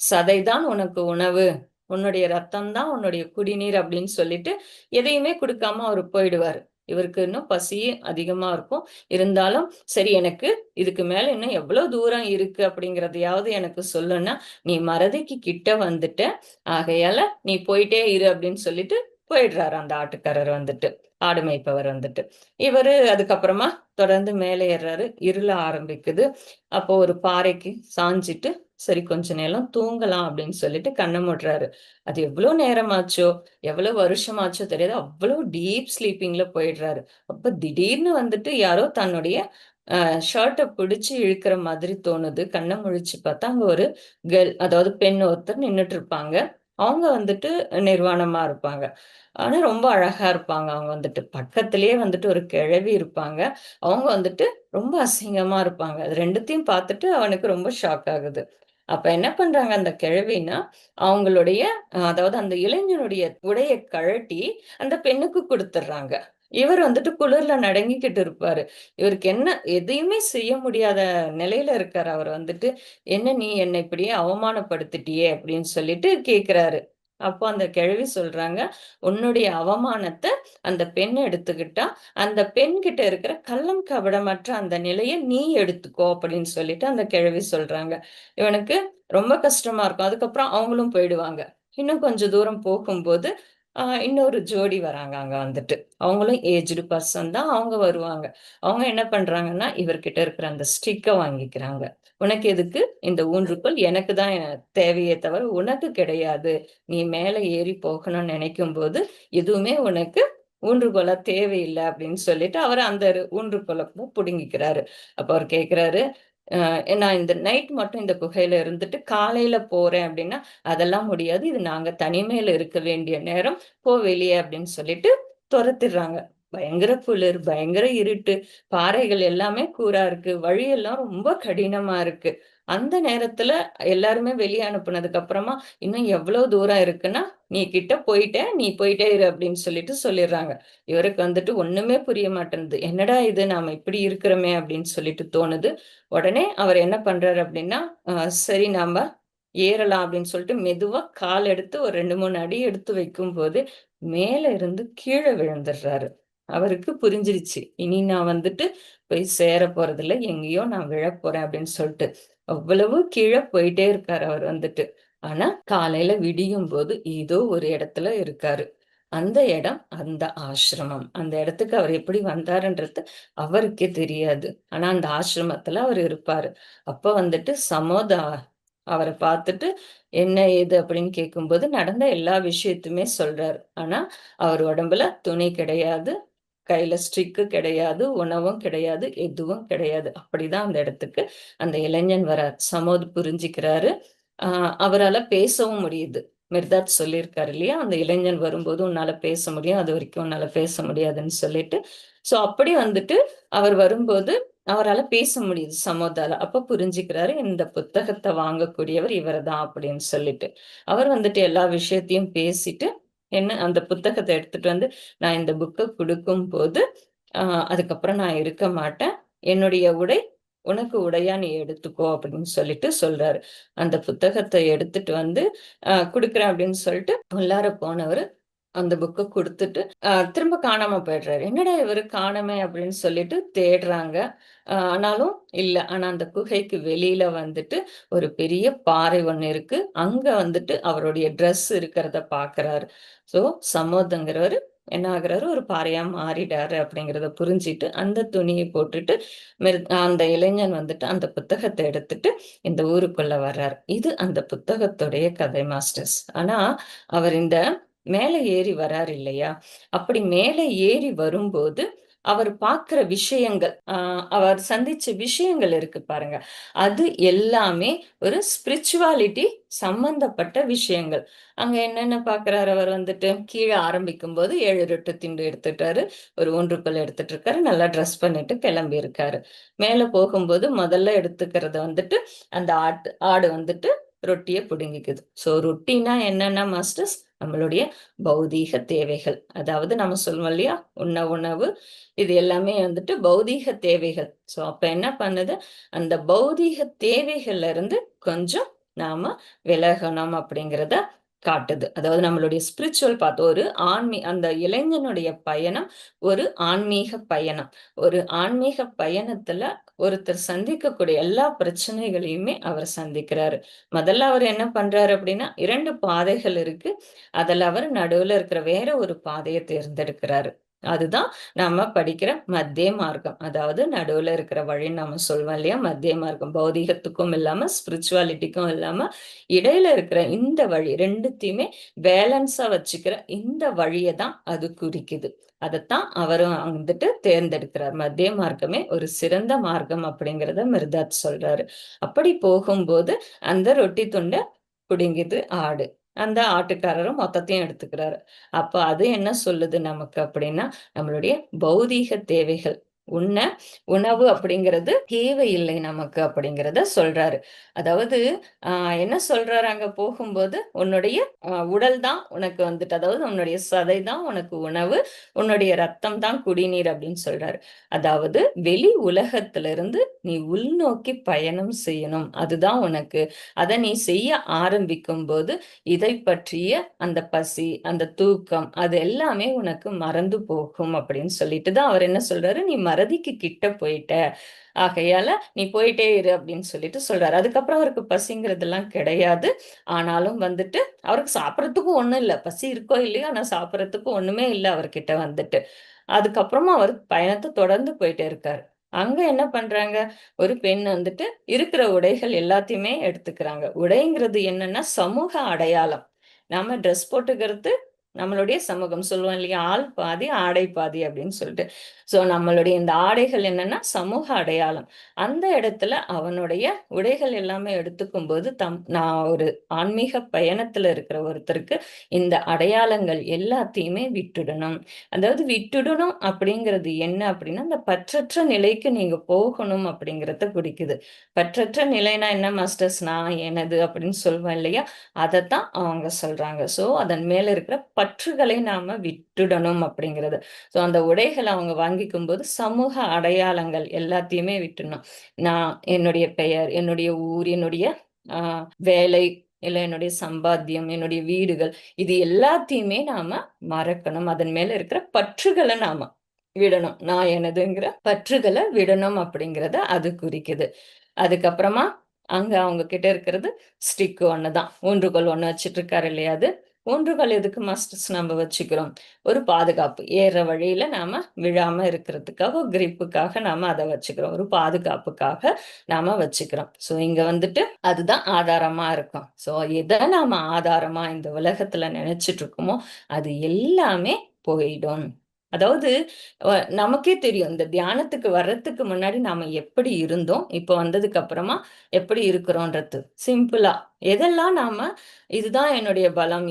சதை தான் உனக்கு உணவு. உன்னுடைய ரத்தம் தான் உன்னுடைய குடிநீர்" அப்படின்னு சொல்லிட்டு எதையுமே குடுக்காம அவரு போயிடுவாரு. இவருக்கு இன்னும் பசி அதிகமா இருக்கும். இருந்தாலும், சரி எனக்கு இதுக்கு மேல இன்னும் எவ்வளோ தூரம் இருக்கு அப்படிங்கிறதையாவது எனக்கு சொல்லுன்னா, "நீ மறதிக்கு கிட்ட வந்துட்ட. ஆகையால நீ போயிட்டே இரு" அப்படின்னு சொல்லிட்டு போயிடுறாரு அந்த ஆட்டுக்காரர் வந்துட்டு. ஆடு மேய்ப்பவர் வந்துட்டு. அதுக்கப்புறமா தொடர்ந்து மேலே ஏர்றாரு. இருள ஆரம்பிக்குது. அப்போ ஒரு பாறைக்கு சாஞ்சிட்டு, சரி கொஞ்ச நேரம் தூங்கலாம் அப்படின்னு சொல்லிட்டு கண்ண மூடுறாரு. அது எவ்வளோ நேரமாச்சோ, எவ்வளோ வருஷமாச்சோ தெரியாது. அவ்வளோ டீப் ஸ்லீப்பிங்ல போயிடுறாரு. அப்ப திடீர்னு வந்துட்டு யாரோ தன்னுடைய ஷர்ட்ட பிடிச்சு இழுக்கிற மாதிரி தோணுது. கண்ண முழிச்சு பார்த்தா, அங்க ஒரு அதாவது பெண் ஒருத்தர் நின்னுட்டு இருப்பாங்க. அவங்க வந்துட்டு நிர்வாணமா இருப்பாங்க. ஆனா ரொம்ப அழகா இருப்பாங்க. அவங்க வந்துட்டு. பக்கத்திலேயே வந்துட்டு ஒரு கிழவி இருப்பாங்க. அவங்க வந்துட்டு ரொம்ப அசிங்கமா இருப்பாங்க. அது 2த்தையும் பார்த்துட்டு அவனுக்கு ரொம்ப ஷாக் ஆகுது. அப்ப என்ன பண்றாங்க அந்த கிழவின்னா, அவங்களுடைய அதாவது அந்த இளைஞனுடைய உடைய கழட்டி அந்த பெண்ணுக்கு குடுத்துடுறாங்க. இவர் வந்துட்டு குளிர்ல நடுங்கிக்கிட்டு இருப்பாரு. இவருக்கு என்ன எதையுமே செய்ய முடியாத நிலையில இருக்காரு. அவர் வந்துட்டு, "என்ன நீ என்ன இப்படியே அவமானப்படுத்திட்டியே!" அப்படின்னு சொல்லிட்டு கேட்கிறாரு. அப்போ அந்த கிழவி சொல்றாங்க, "உன்னுடைய அவமானத்த அந்த பெண் எடுத்துக்கிட்டா, அந்த பெண்கிட்ட இருக்கிற கள்ளம் கபடமற்ற அந்த நிலைய நீ எடுத்துக்கோ" அப்படின்னு சொல்லிட்டு அந்த கிழவி சொல்றாங்க. இவனுக்கு ரொம்ப கஷ்டமா இருக்கும். அதுக்கப்புறம் அவங்களும் போயிடுவாங்க. இன்னும் கொஞ்சம் தூரம் போகும்போது, இன்னொரு ஜோடி வராங்க அங்க வந்துட்டு. அவங்களும் ஏஜ்டு பெர்சன் தான். அவங்க வருவாங்க. அவங்க என்ன பண்றாங்கன்னா, இவர்கிட்ட இருக்கிற அந்த ஸ்டிக்க வாங்கிக்கிறாங்க. "உனக்கு எதுக்கு இந்த ஊன்றுகோல்? எனக்கு தான் தேவையே தவிர உனக்கு கிடையாது. நீ மேல ஏறி போகணும்னு நினைக்கும்போது, எதுவுமே உனக்கு ஊன்றுகோலா தேவையில்ல." அப்படின்னு சொல்லிட்டு, அவரு அந்த ஊன்றுகோல புடுங்கிக்கிறாரு. அப்ப அவரு கேட்கிறாரு, நான் இந்த நைட் மட்டும் இந்த குகையில இருந்துட்டு காலையில போறேன் அப்படின்னா, "அதெல்லாம் முடியாது. இது நாங்க தனிமையில இருக்க வேண்டிய நேரம். போ வெளிய" அப்படின்னு சொல்லிட்டு தொரத்திடுறாங்க. பயங்கர குளிர், பயங்கர இருட்டு, பாறைகள் எல்லாமே கூரா இருக்கு. வழியெல்லாம் ரொம்ப கடினமா இருக்கு. அந்த நேரத்துல எல்லாருமே வெளிய அனுப்புனதுக்கு அப்புறமா, "இன்னும் எவ்வளோ தூரம் இருக்குன்னா, நீ கிட்ட போயிட்ட. நீ போயிட்டே இரு" அப்படின்னு சொல்லிட்டு சொல்லிடுறாங்க. இவருக்கு வந்துட்டு ஒண்ணுமே புரிய மாட்டேன்து. "என்னடா இது நாம இப்படி இருக்கிறோமே!" அப்படின்னு சொல்லிட்டு தோணுது. உடனே அவர் என்ன பண்றாரு அப்படின்னா, அ சரி நாம ஏறலாம் அப்படின்னு சொல்லிட்டு மெதுவா கால் எடுத்து ஒரு 2, 3 அடி எடுத்து வைக்கும்போது, மேல இருந்து கீழ விழுந்துடுறாரு. அவருக்கு புரிஞ்சிருச்சு. இனி நான் வந்துட்டு போய் சேர போறதில்ல. எங்கேயோ நான் விழப்போறேன் அப்படின்னு சொல்ட்டு. அவ்வளவு கீழ போயிட்டே இருக்காரு அவர் வந்துட்டு. ஆனா, காலையில விடியும்போது ஏதோ ஒரு இடத்துல இருக்காரு. அந்த இடம் அந்த ஆசிரமம். அந்த இடத்துக்கு அவர் எப்படி வந்தாருன்றது அவருக்கே தெரியாது. ஆனா, அந்த ஆசிரமத்துல அவரு இருப்பாரு. அப்ப வந்துட்டு சமோதா அவர பார்த்துட்டு, "என்ன ஏது?" அப்படின்னு கேட்கும்போது, நடந்த எல்லா விஷயத்தையுமே சொல்றாரு. ஆனா, அவர் உடம்புல துணி கிடையாது. கையில ஸ்டிக்கு கிடையாது. உணவும் கிடையாது. எதுவும் கிடையாது. அப்படிதான் அந்த இடத்துக்கு அந்த இளைஞன் வரார். சமோத் புரிஞ்சுக்கிறாரு. ஆ அவரால பேசவும் முடியுது. மிர்தாத் சொல்லியிருக்காரு இல்லையா? அந்த இளைஞன் வரும்போது உன்னால பேச முடியும். அதுவரைக்கும் உன்னால பேச முடியாதுன்னு சொல்லிட்டு. ஸோ அப்படி வந்துட்டு அவர் வரும்போது அவரால பேச முடியுது சமோதால. அப்ப புரிஞ்சுக்கிறாரு, இந்த புத்தகத்த வாங்கக்கூடியவர் இவரு தான் அப்படின்னு சொல்லிட்டு. அவர் வந்துட்டு எல்லா விஷயத்தையும் பேசிட்டு, என்ன அந்த புத்தகத்த எடுத்துட்டு வந்து, நான் இந்த புக்க குடுக்கும்போது, அ அதுக்கப்புறம் நான் இருக்க மாட்டேன். என்னுடைய உடை உனக்கு உடையா நீ எடுத்துக்கோ அப்படின்னு சொல்லிட்டு சொல்றாரு. அந்த புத்தகத்த எடுத்துட்டு வந்து குடுக்குறேன் அப்படின்னு சொல்லிட்டு உள்ளார போனவரு, அந்த புக்க குடுத்துட்டு, திரும்ப காணாம போயிடுறாரு. என்னடா இவரு காணோமே அப்படின்னு சொல்லிட்டு தேடுறாங்க. ஆனாலும் இல்ல. ஆனா அந்த குகைக்கு வெளியில வந்துட்டு ஒரு பெரிய பாறை ஒண்ணு இருக்கு. அங்க வந்துட்டு அவருடைய ட்ரெஸ் இருக்கிறத பார்க்குறாரு. ஸோ சமோத்ங்கிறவரு என்ன ஆகுறாரு, ஒரு பாறையா மாறிட்டாரு அப்படிங்கிறத புரிஞ்சுட்டு, அந்த துணிய போட்டுட்டு, அந்த இளைஞன் வந்துட்டு அந்த புத்தகத்த எடுத்துட்டு இந்த ஊருக்குள்ள வர்றாரு. இது அந்த புத்தகத்துடைய கதை மாஸ்டர்ஸ். ஆனா, அவர் இந்த மேல ஏறி வராரு இல்லையா? அப்படி மேல ஏறி வரும்போது, அவர் பார்க்கிற விஷயங்கள், அவர் சந்திச்ச விஷயங்கள் இருக்கு பாருங்க. அது எல்லாமே ஒரு ஸ்பிரிச்சுவாலிட்டி சம்பந்தப்பட்ட விஷயங்கள். அங்க என்னென்ன பார்க்குறாரு அவர் வந்துட்டு, கீழ ஆரம்பிக்கும்போது 7 ரொட்டு திண்டு எடுத்துட்டாரு. ஒரு ஊன்றுக்கோல் எடுத்துட்டு இருக்காரு. நல்லா ட்ரெஸ் பண்ணிட்டு கிளம்பி இருக்காரு. மேல போகும்போது முதல்ல எடுத்துக்கிறது வந்துட்டு, அந்த ஆடு வந்துட்டு ரொட்டிய புடுங்கிக்குது. ஸோ ரொட்டினா என்னன்னா மாஸ்டர்ஸ், நம்மளுடைய பௌதீக தேவைகள். அதாவது நம்ம சொல்லுவோம் இல்லையா? உண்ண உணவு, இது எல்லாமே வந்துட்டு பௌதீக தேவைகள். ஸோ அப்ப என்ன பண்ணுது, அந்த பௌதீக தேவைகள்ல இருந்து கொஞ்சம் நாம விலகணும் அப்படிங்கிறத காட்டுது. அதாவது நம்மளுடைய ஸ்பிரிச்சுவல் பாத் ஒரு அந்த இளைஞனுடைய பயணம் ஒரு ஆன்மீக பயணம். ஒரு ஆன்மீக பயணத்துல ஒருத்தர் சந்திக்கக்கூடிய எல்லா பிரச்சனைகளையுமே அவர் சந்திக்கிறாரு. முதல்ல அவர் என்ன பண்றாரு அப்படின்னா, 2 பாதைகள் இருக்கு. அதுல அவர் நடுவுல இருக்கிற வேற ஒரு பாதைய தேர்ந்தெடுக்கிறாரு. அதுதான் நம்ம படிக்கிற மத்திய மார்க்கம். அதாவது நடுவுல இருக்கிற வழின்னு நம்ம சொல்வோம் இல்லையா? மத்திய மார்க்கம். பௌதீகத்துக்கும் இல்லாம, ஸ்பிரிச்சுவாலிட்டிக்கும் இல்லாம, இடையில இருக்கிற இந்த வழி 2த்தையுமே பேலன்ஸா வச்சுக்கிற இந்த வழிய தான் அது குறிக்குது. அதத்தான் அவரும் வந்துட்டு தேர்ந்தெடுக்கிறார். மத்திய மார்க்கமே ஒரு சிறந்த மார்க்கம் அப்படிங்கிறத மிர்தாத் சொல்றாரு. அப்படி போகும்போது அந்த ரொட்டி துண்ட புடுங்கிது ஆடு. அந்த ஆட்டுக்காரரும் மொத்தத்தையும் எடுத்துக்கிறாரு. அப்ப அது என்ன சொல்லுது நமக்கு அப்படின்னா, நம்மளுடைய பௌதீக தேவைகள். உண்ண உணவு அப்படிங்கிறது தேவையில்லை நமக்கு அப்படிங்கிறத சொல்றாரு. அதாவது அ என்ன சொல்றாரு அங்க போகும்போது, "உன்னுடைய உடல் தான் உனக்கு வந்துட்டு அதாவது உன்னுடைய சதை தான் உனக்கு உணவு, உன்னுடைய ரத்தம் தான் குடிநீர்" அப்படின்னு சொல்றாரு. அதாவது வெளி உலகத்திலிருந்து நீ உள்நோக்கி பயணம் செய்யணும். அதுதான் உனக்கு அத நீ செய்ய ஆரம்பிக்கும்போது, இதை பற்றிய அந்த பசி, அந்த தூக்கம் அது எல்லாமே உனக்கு மறந்து போகும் அப்படின்னு சொல்லிட்டு தான் அவர் என்ன சொல்றாரு, "நீ மறதிக்கு கிட்ட போயிட்ட. ஆகையால நீ போயிட்டே இரு" அப்படின்னு சொல்லிட்டு சொல்றாரு. அதுக்கப்புறம் அவருக்கு பசிங்கிறதெல்லாம் கிடையாது. ஆனாலும் வந்துட்டு அவருக்கு சாப்பிடறதுக்கும் ஒண்ணும் இல்ல. பசி இருக்கோ இல்லையோ, ஆனா சாப்பிடறதுக்கு ஒண்ணுமே இல்ல அவர்கிட்ட வந்துட்டு. அதுக்கப்புறமா அவர் பயணத்த தொடர்ந்து போயிட்டே இருக்காரு. அங்க என்ன பண்றாங்க, ஒரு பெண் வந்துட்டு இருக்கிற உடைகள் எல்லாத்தையுமே எடுத்துக்கிறாங்க. உடைங்கிறது என்னன்னா, சமூக அடையாளம். நாம ட்ரெஸ் போட்டுக்கிறது நம்மளுடைய சமூகம். சொல்லுவோம் இல்லையா? "ஆள் பாதி, ஆடை பாதி" அப்படின்னு சொல்லிட்டு. ஸோ நம்மளுடைய இந்த ஆடைகள் என்னன்னா, சமூக அடையாளம். அந்த இடத்துல அவனுடைய உடைகள் எல்லாமே எடுத்துக்கும்போது, நான் ஒரு ஆன்மீக பயணத்துல இருக்கிற ஒருத்தருக்கு இந்த அடையாளங்கள் எல்லாத்தையுமே விட்டுடணும். அதாவது விட்டுடணும் அப்படிங்கிறது என்ன அப்படின்னா, அந்த பற்றற்ற நிலைக்கு நீங்க போகணும் அப்படிங்கிறத குறிக்குது. பற்றற்ற நிலைனா என்ன மாஸ்டர்ஸ்? நான், எனது அப்படின்னு சொல்வேன் இல்லையா? அதத்தான் அவங்க சொல்றாங்க. ஸோ, அதன் மேல இருக்கிற பற்றுகளை நாம விட்டுடணும் அப்படிங்கிறது. ஸோ, அந்த உடைகள அவங்க வாங்கிக்கும்போது சமூக அடையாளங்கள் எல்லாத்தையுமே விட்டுடணும். நான் என்னுடைய பெயர், என்னுடைய ஊர், என்னுடைய அ வேலை, இல்ல என்னுடைய சம்பாத்தியம், என்னுடைய வீடுகள் இது எல்லாத்தையுமே நாம மறக்கணும். அதன் மேல இருக்கிற பற்றுகள நாம விடணும். நான் எனதுங்கிற பற்றுகள விடணும் அப்படிங்கிறத அது குறிக்குது. அதுக்கப்புறமா அங்க அவங்க கிட்ட இருக்கிறது ஸ்டிக் ஒண்ணு தான். ஊன்றுகோல் ஒண்ணு வச்சுட்டு இருக்காரு இல்லையா அது. ஊன்றுகோல் எதுக்கு மாஸ்டர்ஸ் நம்ம வச்சுக்கிறோம்? ஒரு பாதுகாப்பு. ஏறுற வழியில நாம விழாம இருக்கிறதுக்காக, கிரிப்புக்காக நாம அத வச்சுக்கிறோம். ஒரு பாதுகாப்புக்காக நாம வச்சுக்கிறோம். ஸோ இங்க வந்துட்டு அதுதான் ஆதாரமா இருக்கும். ஸோ எத நாம ஆதாரமா இந்த உலகத்துல நெனச்சுட்டு இருக்கோமோ, அது எல்லாமே போயிடும். அதாவது அ நமக்கே தெரியும். இந்த தியானத்துக்கு வர்றதுக்கு முன்னாடி நாம எப்படி இருந்தோம், இப்ப வந்ததுக்கு அப்புறமா எப்படி இருக்கிறோன்றது. சிம்பிளா. எதெல்லாம் நாம இதுதான் என்னுடைய பலம்,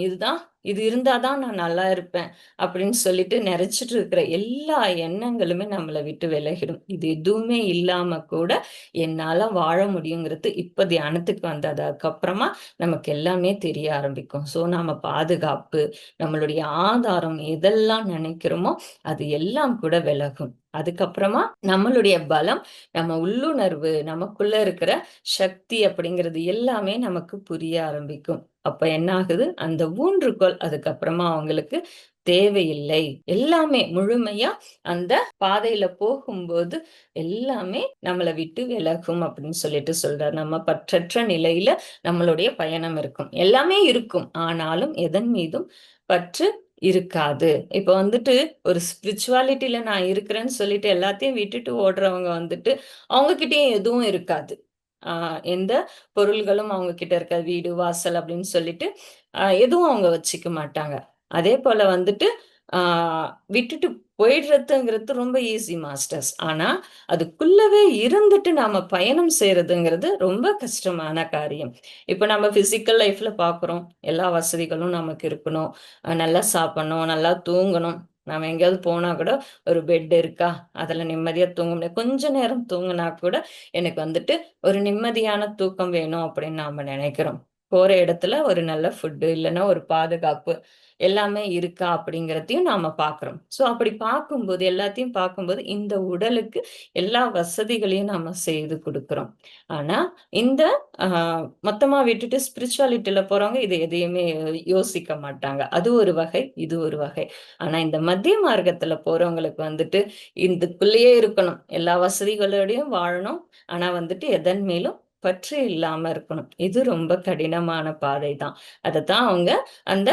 இது இருந்தா தான் நான் நல்லா இருப்பேன் அப்படின்னு சொல்லிட்டு நெனச்சுட்டு இருக்கிற எல்லா எண்ணங்களுமே நம்மள விட்டு விலகிடும். இது எதுவுமே இல்லாம கூட என்னால வாழ முடியுங்கிறது இப்ப தியானத்துக்கு வந்ததுக்கப்புறமா நமக்கு எல்லாமே தெரிய ஆரம்பிக்கும். ஸோ நாம பாதுகாப்பு, நம்மளுடைய ஆதாரம் எதெல்லாம் நெனைக்கிறோமோ, அது எல்லாம் கூட விலகும். அதுக்கப்புறமா நம்மளுடைய பலம், நம்ம உள்ளுணர்வு, நமக்குள்ள இருக்கிற சக்தி அப்படிங்கிறது எல்லாமே நமக்கு புரிய ஆரம்பிக்கும். அப்ப என்ன ஆகுது? அந்த ஊன்றுகோல் அதுக்கப்புறமா அவங்களுக்கு தேவையில்லை. எல்லாமே முழுமையா அந்த பாதையில போகும்போது எல்லாமே நம்மள விட்டு விலகும் அப்படின்னு சொல்லிட்டு சொல்றார். நம்ம பற்றற்ற நிலையில நம்மளுடைய பயணம் இருக்கும். எல்லாமே இருக்கும். ஆனாலும் எதன் மீதும் பற்று இருக்காது. இப்ப வந்துட்டு ஒரு ஸ்பிரிச்சுவாலிட்டில நான் இருக்கிறேன்னு சொல்லிட்டு எல்லாத்தையும் விட்டுட்டு ஓடுறவங்க வந்துட்டு, அவங்க கிட்டயும் எதுவும் இருக்காது. ஆ எந்த பொருள்களும் அவங்க கிட்ட இருக்காது. வீடு, வாசல் அப்படின்னு சொல்லிட்டு, எதுவும் அவங்க வச்சுக்க மாட்டாங்க. அதே போல வந்துட்டு, ஆ விட்டுட்டு போயிடுறதுங்கிறது ரொம்ப ஈஸி மாஸ்டர்ஸ். ஆனா, அதுக்குள்ளவே இருந்துட்டு நாம பயணம் செய்றதுங்கிறது ரொம்ப கஷ்டமான காரியம். இப்ப நம்ம பிசிக்கல் லைஃப்ல பார்க்குறோம். எல்லா வசதிகளும் நமக்கு இருக்கணும். நல்லா சாப்பிடணும், நல்லா தூங்கணும். நாம எங்கேயாவது போனா கூட ஒரு பெட் இருக்கா? அதுல நிம்மதியா தூங்க முடியாது. கொஞ்ச நேரம் தூங்குனா கூட எனக்கு வந்துட்டு ஒரு நிம்மதியான தூக்கம் வேணும் அப்படின்னு நாம நினைக்கிறோம். போற இடத்துல ஒரு நல்ல ஃபுட்டு, இல்லன்னா ஒரு பாதுகாப்பு எல்லாமே இருக்கா அப்படிங்கிறதையும் நாம பார்க்குறோம். ஸோ அப்படி பார்க்கும்போது எல்லாத்தையும் பார்க்கும்போது இந்த உடலுக்கு எல்லா வசதிகளையும் நாம செய்து குடுக்குறோம். ஆனா இந்த அ மொத்தமா விட்டுட்டு ஸ்பிரிச்சுவாலிட்டில போறவங்க இத எதையுமே யோசிக்க மாட்டாங்க. அது ஒரு வகை, இது ஒரு வகை. ஆனா இந்த மத்திய மார்க்கத்துல போறவங்களுக்கு வந்துட்டு இதுக்குள்ளேயே இருக்கணும். எல்லா வசதிகளோடையும் வாழணும். ஆனா வந்துட்டு எதன் மேலும் பற்று இல்லாம இருக்கணும். இது ரொம்ப கடினமான பாதை தான். அதத்தான் அவங்க அந்த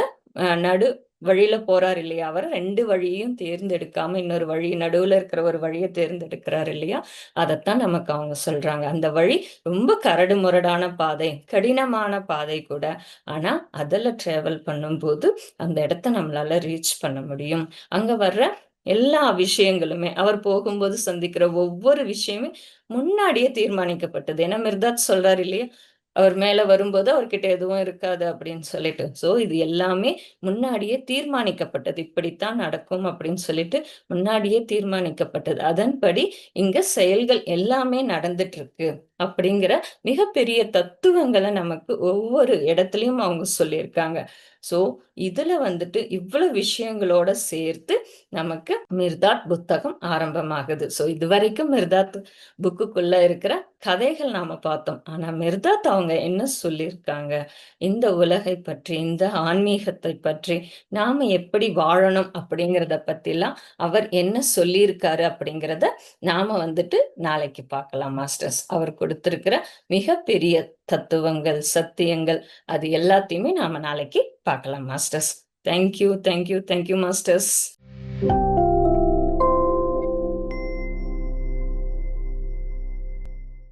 நடு வழியில போறாரு இல்லையா, அவர் 2 வழியையும் தேர்ந்தெடுக்காம இன்னொரு வழி நடுவுல இருக்கிற ஒரு வழிய தேர்ந்தெடுக்கிறாரு இல்லையா, அதத்தான் நமக்கு அவங்க சொல்றாங்க. அந்த வழி ரொம்ப கரடு முரடான பாதை, கடினமான பாதை கூட. ஆனா அதுல டிராவல் பண்ணும்போது அந்த இடத்த நம்மளால ரீச் பண்ண முடியும். அங்க வர்ற எல்லா விஷயங்களுமே, அவர் போகும்போது சந்திக்கிற ஒவ்வொரு விஷயமே முன்னாடியே தீர்மானிக்கப்பட்டது. ஏன்னா மிர்தாத் சொல்றாரு இல்லையா, அவர் மேல வரும்போது அவர்கிட்ட எதுவும் இருக்காது அப்படின்னு சொல்லிட்டு. ஸோ இது எல்லாமே முன்னாடியே தீர்மானிக்கப்பட்டது. இப்படித்தான் நடக்கும் அப்படின்னு சொல்லிட்டு முன்னாடியே தீர்மானிக்கப்பட்டது. அதன்படி இங்க செயல்கள் எல்லாமே நடந்துட்டு இருக்கு அப்படிங்கிற மிகப்பெரிய தத்துவங்கள நமக்கு ஒவ்வொரு இடத்துலயும் அவங்க சொல்லியிருக்காங்க. ஸோ இதுல வந்துட்டு இவ்வளவு விஷயங்களோட சேர்த்து நமக்கு மிர்தாத் புத்தகம் ஆரம்பமாகுது. ஸோ இதுவரைக்கும் மிர்தாத் புக்குக்குள்ள இருக்கிற கதைகள் நாம பார்த்தோம். ஆனா மிர்தாத் அவங்க என்ன சொல்லியிருக்காங்க, இந்த உலகை பற்றி, இந்த ஆன்மீகத்தை பற்றி, நாம எப்படி வாழணும் அப்படிங்கிறத பத்திலாம் அவர் என்ன சொல்லியிருக்காரு அப்படிங்கிறத நாம வந்துட்டு நாளைக்கு பார்க்கலாம் மாஸ்டர்ஸ். அவர் கொடுத்திருக்கிற மிகப்பெரிய தத்துவங்கள், சத்தியங்கள், அது எல்லாத்தையுமே நாம நாளைக்கு பார்க்கலாம் masters. Thank you, thank you, thank you masters.